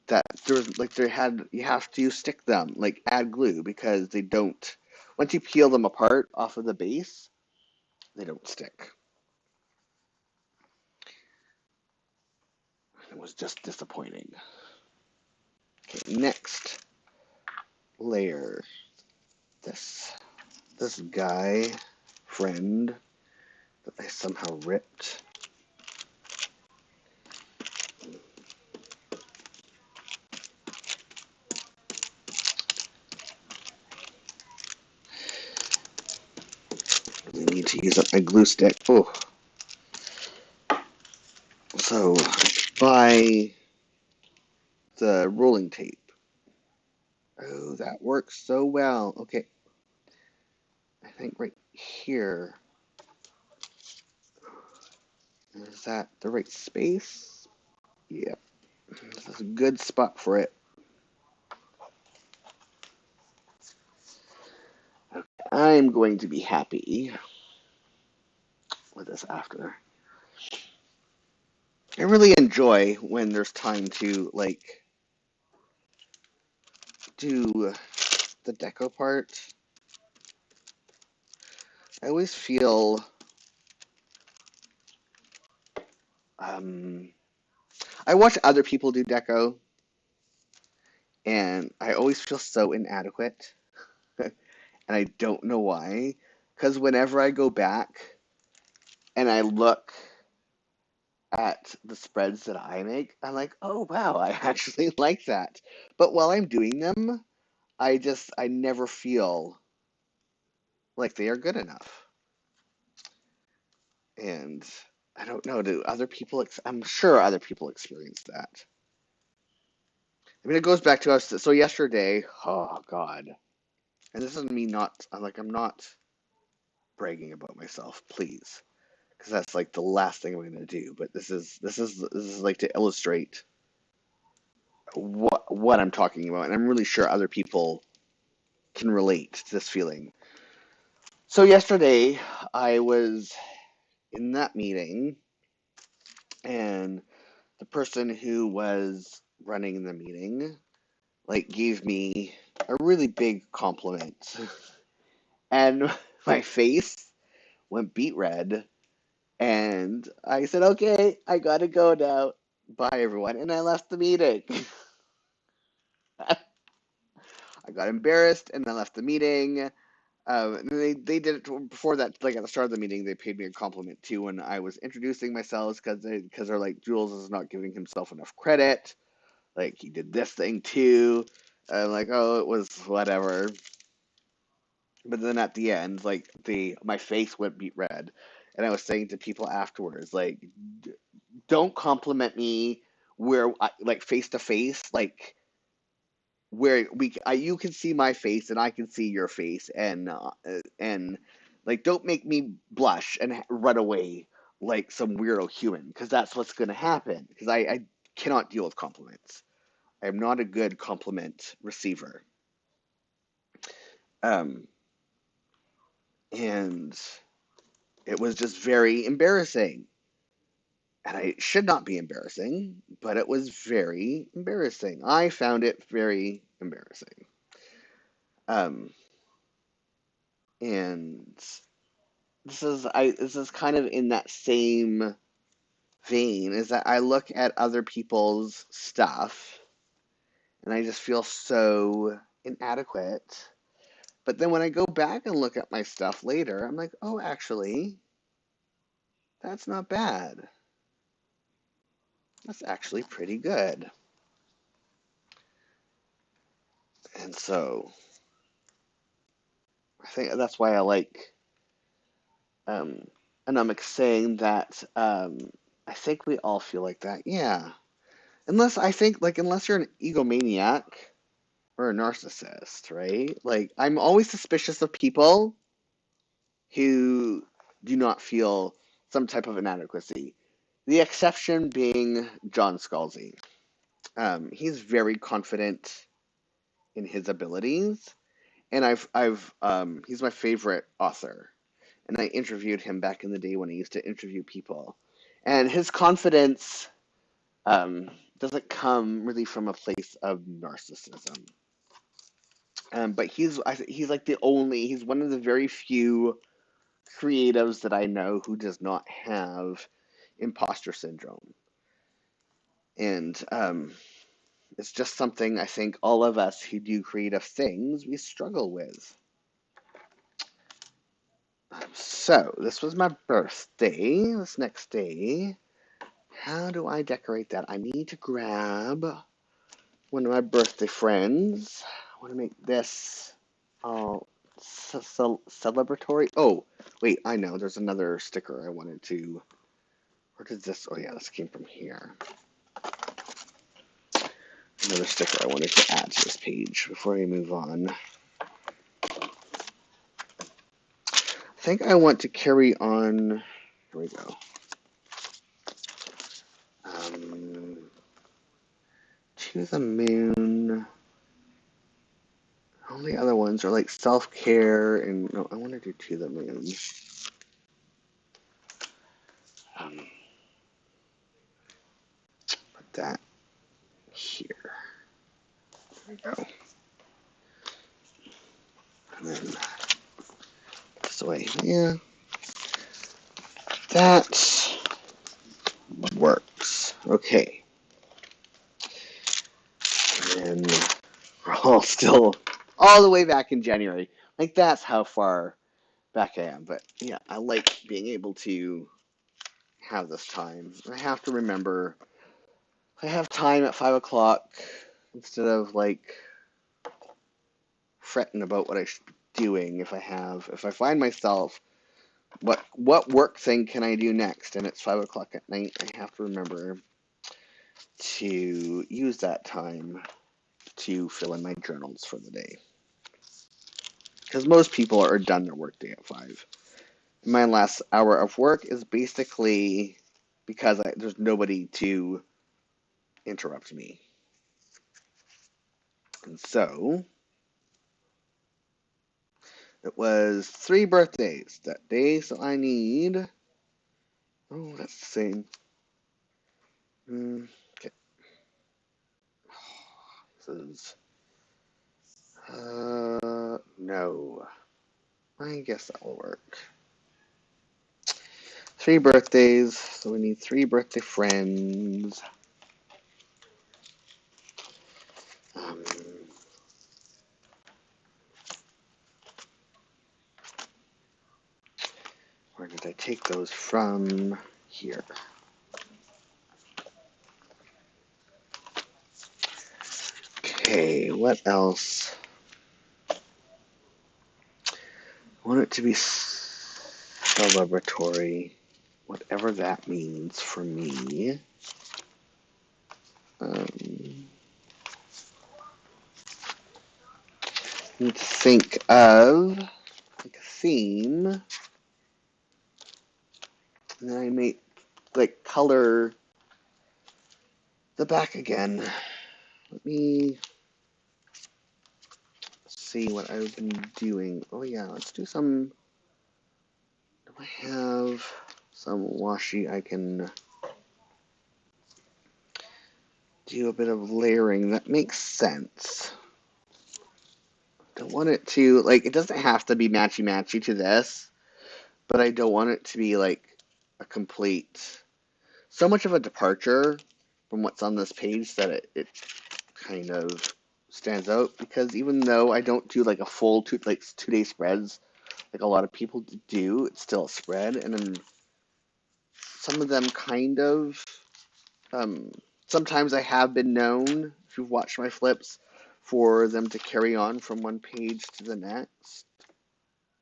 that there was like you have to stick them, like add glue, because they don't, once you peel them apart off of the base, they don't stick. It was just disappointing. Okay, next layer. This guy friend that I somehow ripped. I need to use up my glue stick. Oh, so buy the rolling tape. Oh, that works so well. Okay, I think right here, is that the right space? Yeah, this is a good spot for it. Okay, I'm going to be happy with this after. I really enjoy when there's time to like do the deco part. I always feel I watch other people do deco, and I always feel so inadequate, and I don't know why. Because whenever I go back and I look at the spreads that I make, I'm like, oh wow, I actually like that. But while I'm doing them, I never feel like they are good enough. And I don't know, do other people, I'm sure other people experience that. I mean, it goes back to us. So yesterday, oh God, and this is me not, I'm not bragging about myself, please, because that's like the last thing I'm going to do. But this is like to illustrate what I'm talking about, and I'm really sure other people can relate to this feeling. So yesterday, I was in that meeting, and the person who was running the meeting like gave me a really big compliment, and my face went beet red. And I said, okay, I gotta go now. Bye, everyone. And I left the meeting. I got embarrassed and I left the meeting. And they did it before that. Like at the start of the meeting, they paid me a compliment too when I was introducing myself because they're like, Jules is not giving himself enough credit. Like he did this thing too. I'm like, oh, it was whatever. But then at the end, like my face went beet red, and I was saying to people afterwards, like, don't compliment me like face to face, like where you can see my face and I can see your face, and like don't make me blush and run away like some weirdo human, because that's what's going to happen. Because I cannot deal with compliments. I am not a good compliment receiver. Um, and it was just very embarrassing. And it should not be embarrassing, but it was very embarrassing. I found it very embarrassing. Um, and this is kind of in that same vein, is that I look at other people's stuff and I just feel so inadequate. But then when I go back and look at my stuff later, I'm like, oh, actually, that's not bad. That's actually pretty good. And so I think that's why I like Anomik saying that I think we all feel like that. Yeah. Unless you're an egomaniac or a narcissist, right? Like, I'm always suspicious of people who do not feel some type of inadequacy. The exception being John Scalzi. He's very confident in his abilities, and he's my favorite author. And I interviewed him back in the day when I used to interview people. And his confidence doesn't come really from a place of narcissism. But he's like he's one of the very few creatives that I know who does not have imposter syndrome. And it's just something I think all of us who do creative things, we struggle with. So, this was my birthday, this next day. How do I decorate that? I need to grab one of my birthday friends. I want to make this celebratory. Oh, wait, I know. There's another sticker I wanted to. Where did this? Oh, yeah, this came from here. Another sticker I wanted to add to this page before we move on. I think I want to carry on. Here we go. To the moon. All the other ones are like self-care, and no, I want to do to the moon. Put that here. There we go. And then this way. Yeah. That works. Okay. And we're all still all the way back in January. Like, that's how far back I am. But yeah, I like being able to have this time. I have to remember I have time at 5 o'clock instead of like fretting about what I should be doing. If I find myself, what work thing can I do next? And it's 5 o'clock at night. I have to remember to use that time to fill in my journals for the day. Because most people are done their workday at 5. My last hour of work is basically because there's nobody to interrupt me. And so, it was 3 birthdays that day, so I need... Oh, that's the same. Okay. This is... no. I guess that will work. 3 birthdays, so we need 3 birthday friends. Um, Where did I take those from? Here. Okay, what else? I want it to be celebratory, whatever that means for me. Need to think of like a theme, and then I may like color the back again. Let me see what I've been doing. Oh yeah, let's do some. Do I have some washi I can do a bit of layering? That makes sense. Don't want it to, like, it doesn't have to be matchy-matchy to this, but I don't want it to be, like, a complete, so much of a departure from what's on this page that it kind of stands out, because even though I don't do, like, a full two-day spreads, like a lot of people do, it's still a spread, and then some of them kind of, sometimes I have been known, if you've watched my flips, for them to carry on from one page to the next.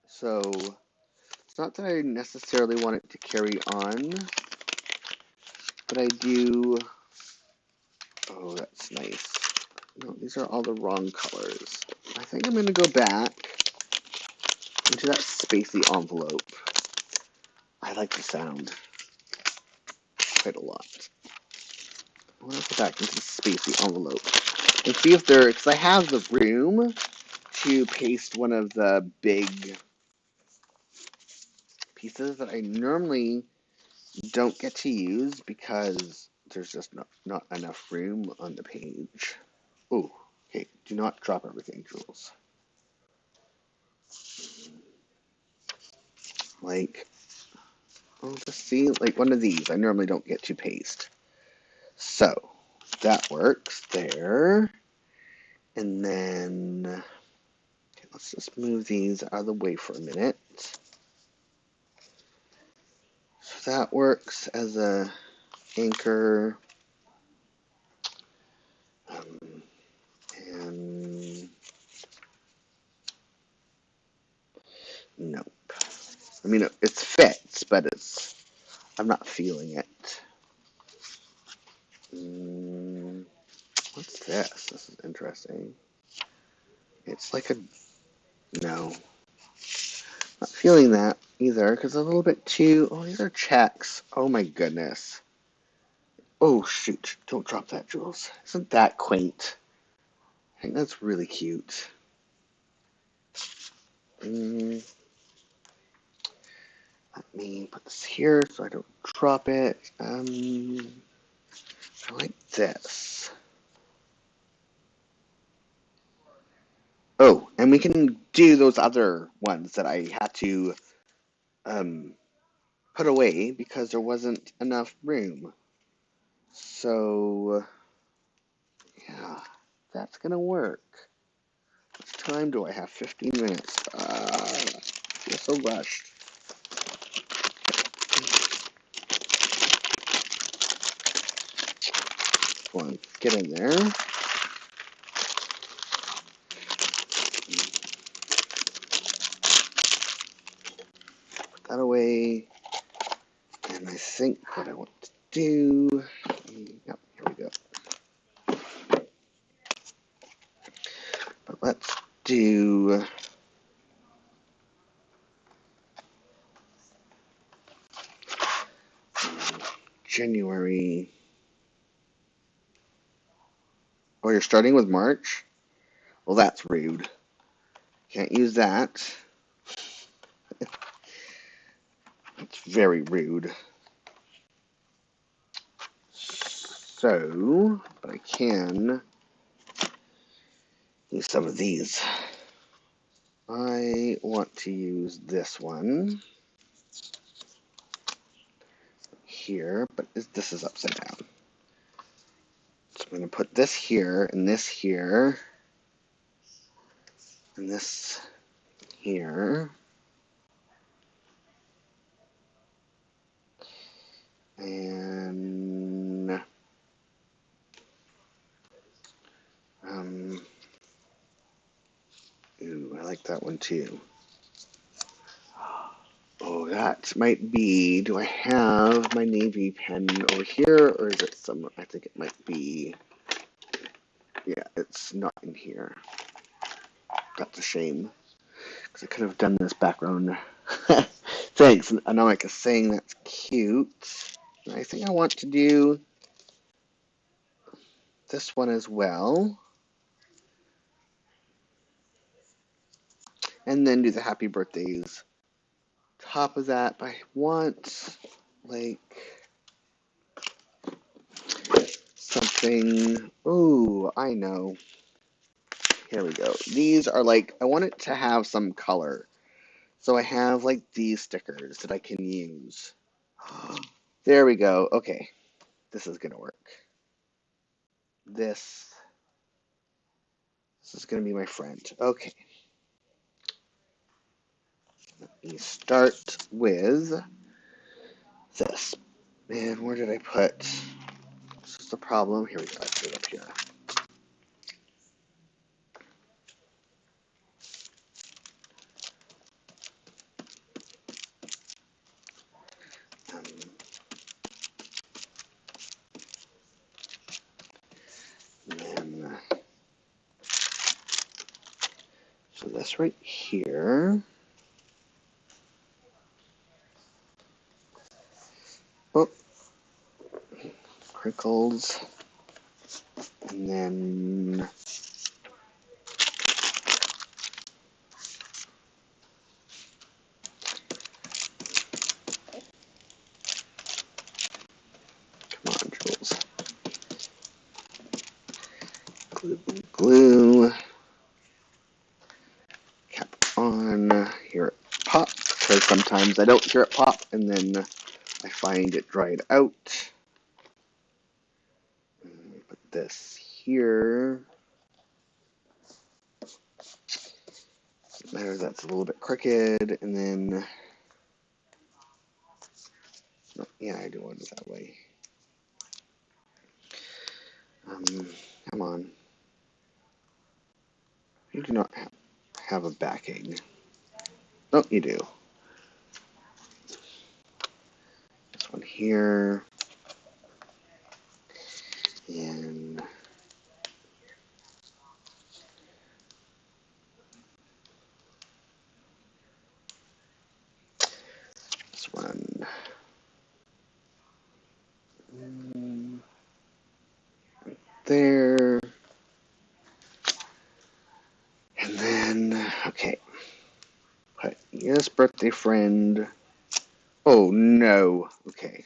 So it's not that I necessarily want it to carry on, but I do. Oh, that's nice. No, these are all the wrong colors. I think I'm going to go back into that spacey envelope. I like the sound quite a lot. I want to go back into the spacey envelope and see if there, because I have the room to paste one of the big pieces that I normally don't get to use because there's just not enough room on the page. Oh, okay, do not drop everything, Jules. Like, I'll just see, like one of these I normally don't get to paste. So, that works there. And then, okay, let's just move these out of the way for a minute. So that works as a anchor. And nope. I mean, it fits, but I'm not feeling it. What's this? This is interesting. It's like a, no. Not feeling that either, because a little bit too, oh, these are checks. Oh my goodness. Oh shoot, don't drop that, Jules. Isn't that quaint? I think that's really cute. Let me put this here so I don't drop it. I like this. Oh, and we can do those other ones that I had to put away because there wasn't enough room. So, yeah, that's gonna work. How much time do I have? 15 minutes. I feel so rushed. Come on, get in there. Put that away. And I think what I want to do. Yep, here we go. But let's do. January. Oh, you're starting with March? Well, that's rude. Can't use that. That's very rude. So, but I can use some of these. I want to use this one here, but this is upside down. So I'm going to put this here, and this here, and this here. that one too. Oh, that might be. Do I have my navy pen over here, or is it somewhere? I think it might be. Yeah, it's not in here. That's a shame, because I could have done this background. Thanks, Anomik is saying that's cute. I think I want to do this one as well, and then do the happy birthdays. Top of that, I want like something. Oh, I know. Here we go. These are like, I want it to have some color. So I have like these stickers that I can use. There we go. Okay. This is going to work. This is going to be my friend. Okay. Let me start with this. Man, where did I put? This is the problem. Here we go. Put it up here. Um, and then, so this right here. Oh, crinkles. And then come on, Jules. Glue, glue, glue. Cap on. Hear it pop. Because sometimes I don't hear it pop, and then I find it dried out. Put this here. There, that's a little bit crooked, and then yeah, I do want it that way. Come on. You do not have a backing. Oh, you do. This one here. And this one. There. And then, okay. Put yes, birthday friend. Oh, no. Okay.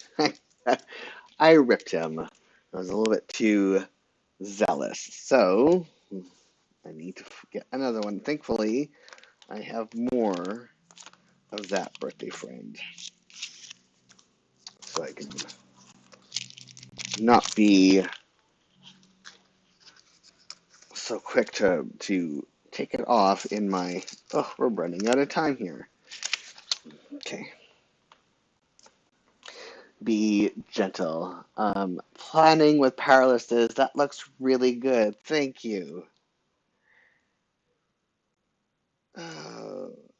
I ripped him. I was a little bit too zealous. So, I need to get another one. Thankfully, I have more of that birthday friend. So I can not be so quick to take it off in my... Oh, we're running out of time here. Okay. Be gentle. Planning with powerlessness, that looks really good. Thank you.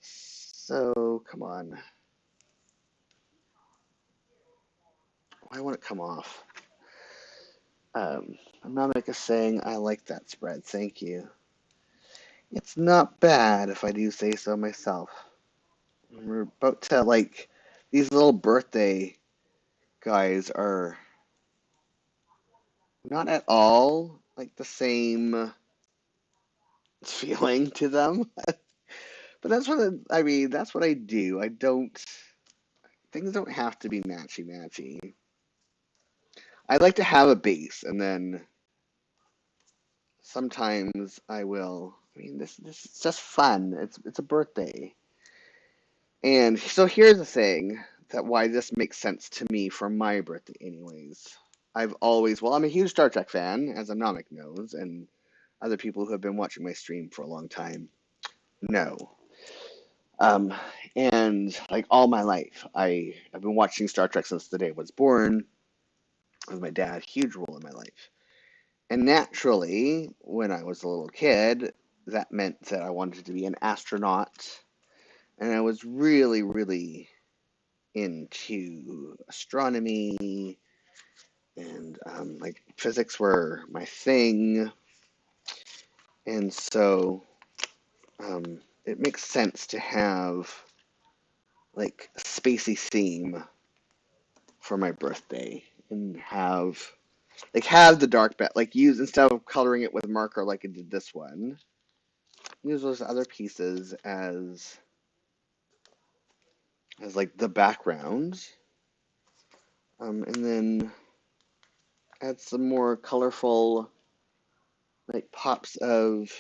So, come on. Why won't it come off? I'm not like a saying, I like that spread. Thank you. It's not bad if I do say so myself. We're about to, like, these little birthday guys are not at all like the same feeling to them. But that's what I mean, that's what I do. I don't, things don't have to be matchy-matchy. I like to have a base, and then sometimes I will. I mean, this is just fun. It's a birthday. And so here's the thing that why this makes sense to me for my birthday anyways. I've always, well, I'm a huge Star Trek fan, as Anomik knows, and other people who have been watching my stream for a long time know. Um, and like all my life, I've been watching Star Trek since the day I was born with my dad, huge role in my life. And naturally, when I was a little kid, that meant that I wanted to be an astronaut. And I was really, really into astronomy, and like physics were my thing. And so it makes sense to have like a spacey theme for my birthday, and have the dark use, instead of coloring it with marker like I did this one, use those other pieces as like the background, and then add some more colorful like pops of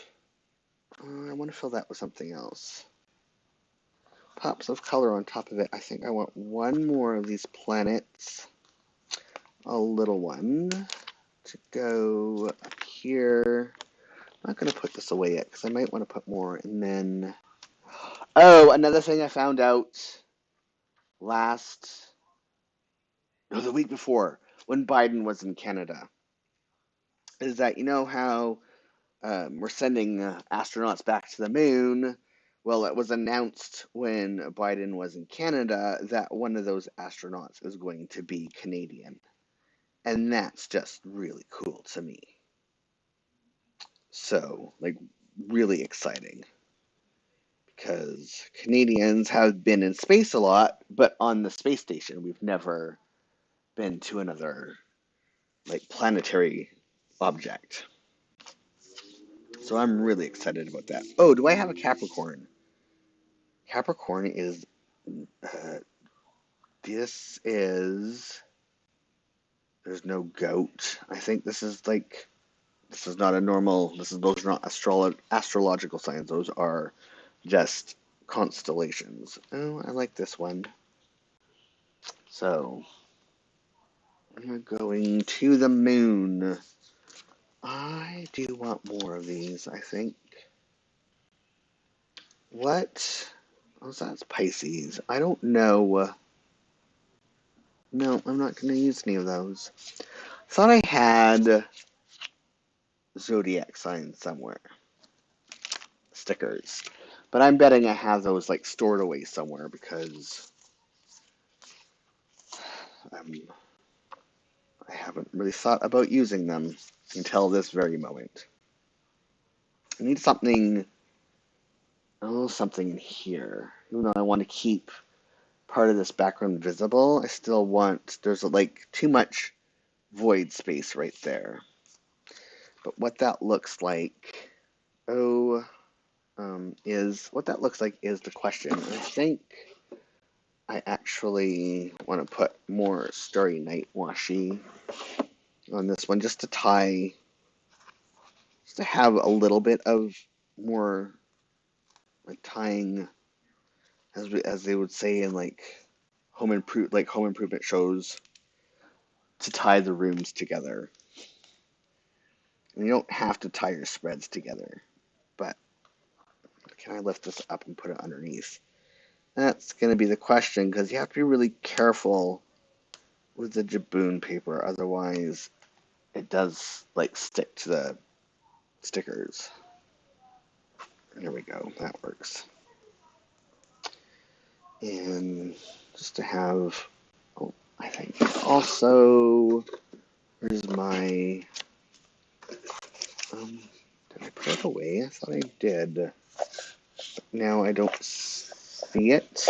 I want to fill that with something else. Pops of color on top of it. I think I want one more of these planets, a little one, to go up here. I'm not going to put this away yet because I might want to put more. And then, oh, another thing I found out the week before, when Biden was in Canada, is that you know how we're sending astronauts back to the moon? Well, it was announced when Biden was in Canada that one of those astronauts is going to be Canadian. And that's just really cool to me. So, like, really exciting. Because Canadians have been in space a lot, but on the space station, we've never been to another, like, planetary object. So I'm really excited about that. Oh, do I have a Capricorn? Capricorn is, this is, there's no goat. I think this is not a normal, those are not astrological signs. Those are just constellations. Oh, I like this one. So, we're going to the moon. I do want more of these, I think. What? Oh, that's Pisces. I don't know. No, I'm not going to use any of those. Thought I had zodiac signs somewhere. Stickers. But I'm betting I have those like stored away somewhere because I haven't really thought about using them until this very moment. I need something in here. Even though I want to keep part of this background visible, I still want, there's like too much void space right there. But what that looks like, is the question. I think I actually want to put more Starry Night washi on this one just to have a little bit of more like tying, as they would say in like home improvement shows, to tie the rooms together. And you don't have to tie your spreads together, but can I lift this up and put it underneath? That's going to be the question, because you have to be really careful with the Jibun paper, otherwise it does like stick to the stickers. There we go, that works. And just to have, I think also, where's my, did I put it away? I thought I did. But now I don't see it.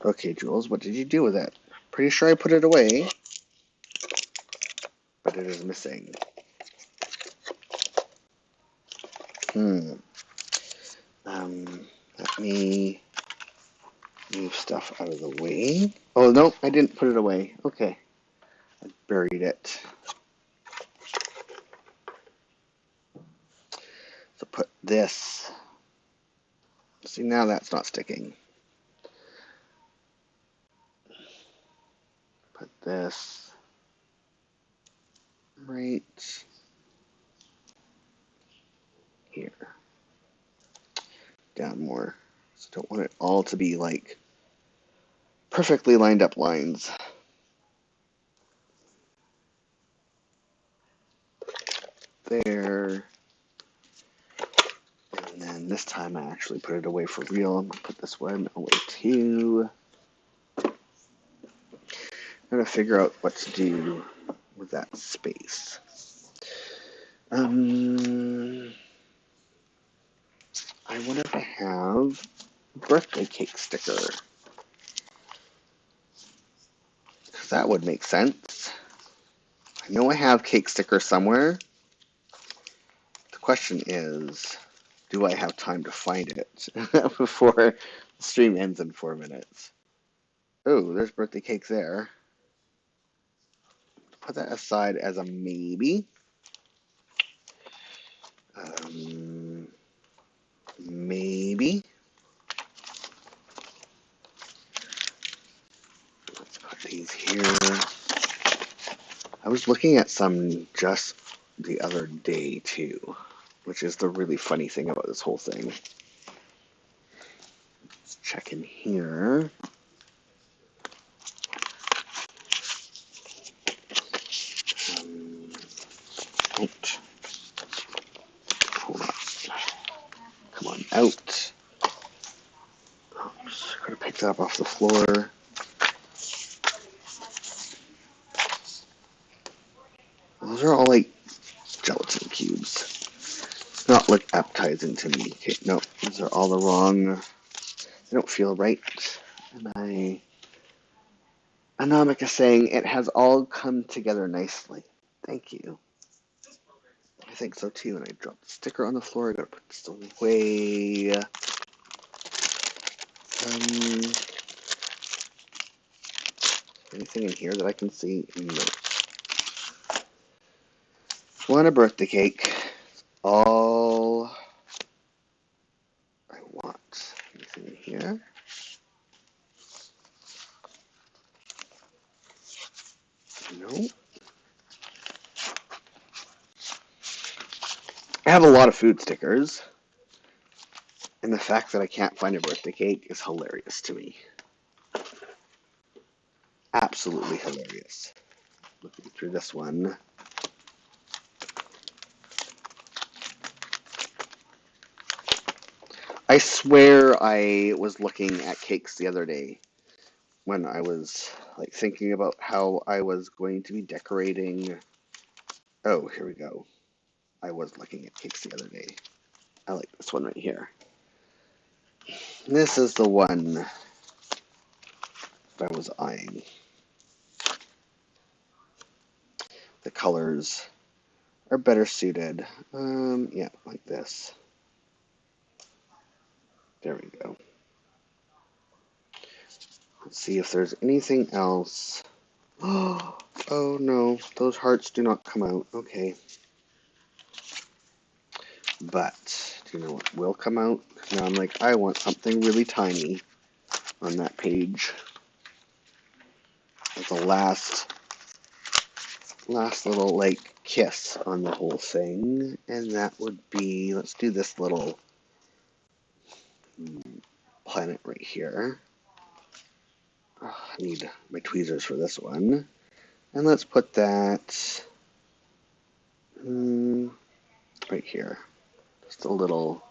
Okay, Jules, what did you do with it? Pretty sure I put it away, but it is missing. Let me move stuff out of the way. Oh, no, I didn't put it away. Okay, I buried it. So put this. See, now that's not sticking. Put this right here. Down more. So don't want it all to be like perfectly lined up lines. There. And this time I actually put it away for real. I'm going to put this one away too. I'm going to figure out what to do with that space. I wanted to have a birthday cake sticker. Because that would make sense. I know I have cake sticker somewhere. The question is, do I have time to find it before the stream ends in 4 minutes? Oh, there's birthday cakes there. Put that aside as a maybe. Maybe. Let's put these here. I was looking at some just the other day too, which is the really funny thing about this whole thing. Let's check in here. Out. Hold on. Come on, out. Oops, could have picked it up off the floor. Those are all like gelatin cubes. It's not look appetizing to me. Okay, no, these are all the wrong. They don't feel right. And Anamika is saying it has all come together nicely. Thank you. I think so too. And I dropped the sticker on the floor. I gotta put this away. Anything in here that I can see? No. Want a birthday cake. All I want. Anything in here? No. I have a lot of food stickers, and the fact that I can't find a birthday cake is hilarious to me. Absolutely hilarious. Looking through this one. I swear I was looking at cakes the other day when I was like thinking about how I was going to be decorating. Oh, here we go. I was looking at cakes the other day. I like this one right here. This is the one that I was eyeing. The colors are better suited. Yeah, like this. There we go. Let's see if there's anything else. Oh no, those hearts do not come out. Okay. But, do you know what will come out? Now I'm like, I want something really tiny on that page. Like the last little, like, kiss on the whole thing. And that would be, let's do this little planet right here. Oh, I need my tweezers for this one. And let's put that right here. Just a little,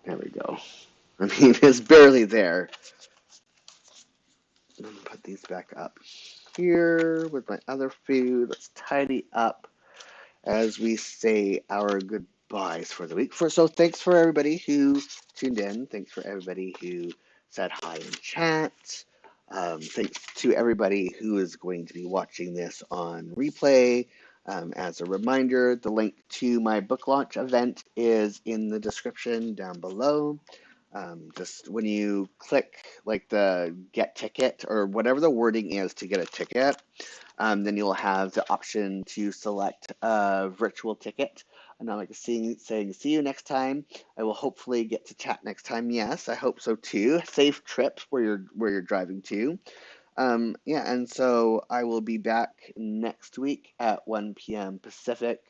there we go. I mean, it's barely there. I'm going to put these back up here with my other food. Let's tidy up as we say our goodbyes for the week. So thanks for everybody who tuned in. Thanks for everybody who said hi in chat. Thanks to everybody who is going to be watching this on replay. As a reminder, the link to my book launch event is in the description down below. Just when you click like the get ticket or whatever the wording is to get a ticket, then you'll have the option to select a virtual ticket. And I'm like saying, see you next time. I will hopefully get to chat next time. Yes, I hope so too. Safe trips where you're driving to. Yeah, and so I will be back next week at 1 p.m. Pacific,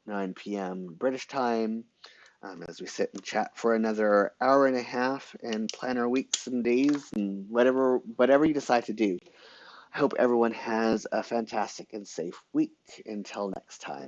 9 p.m. British time, as we sit and chat for another hour and a half and plan our weeks and days and whatever you decide to do. I hope everyone has a fantastic and safe week. Until next time.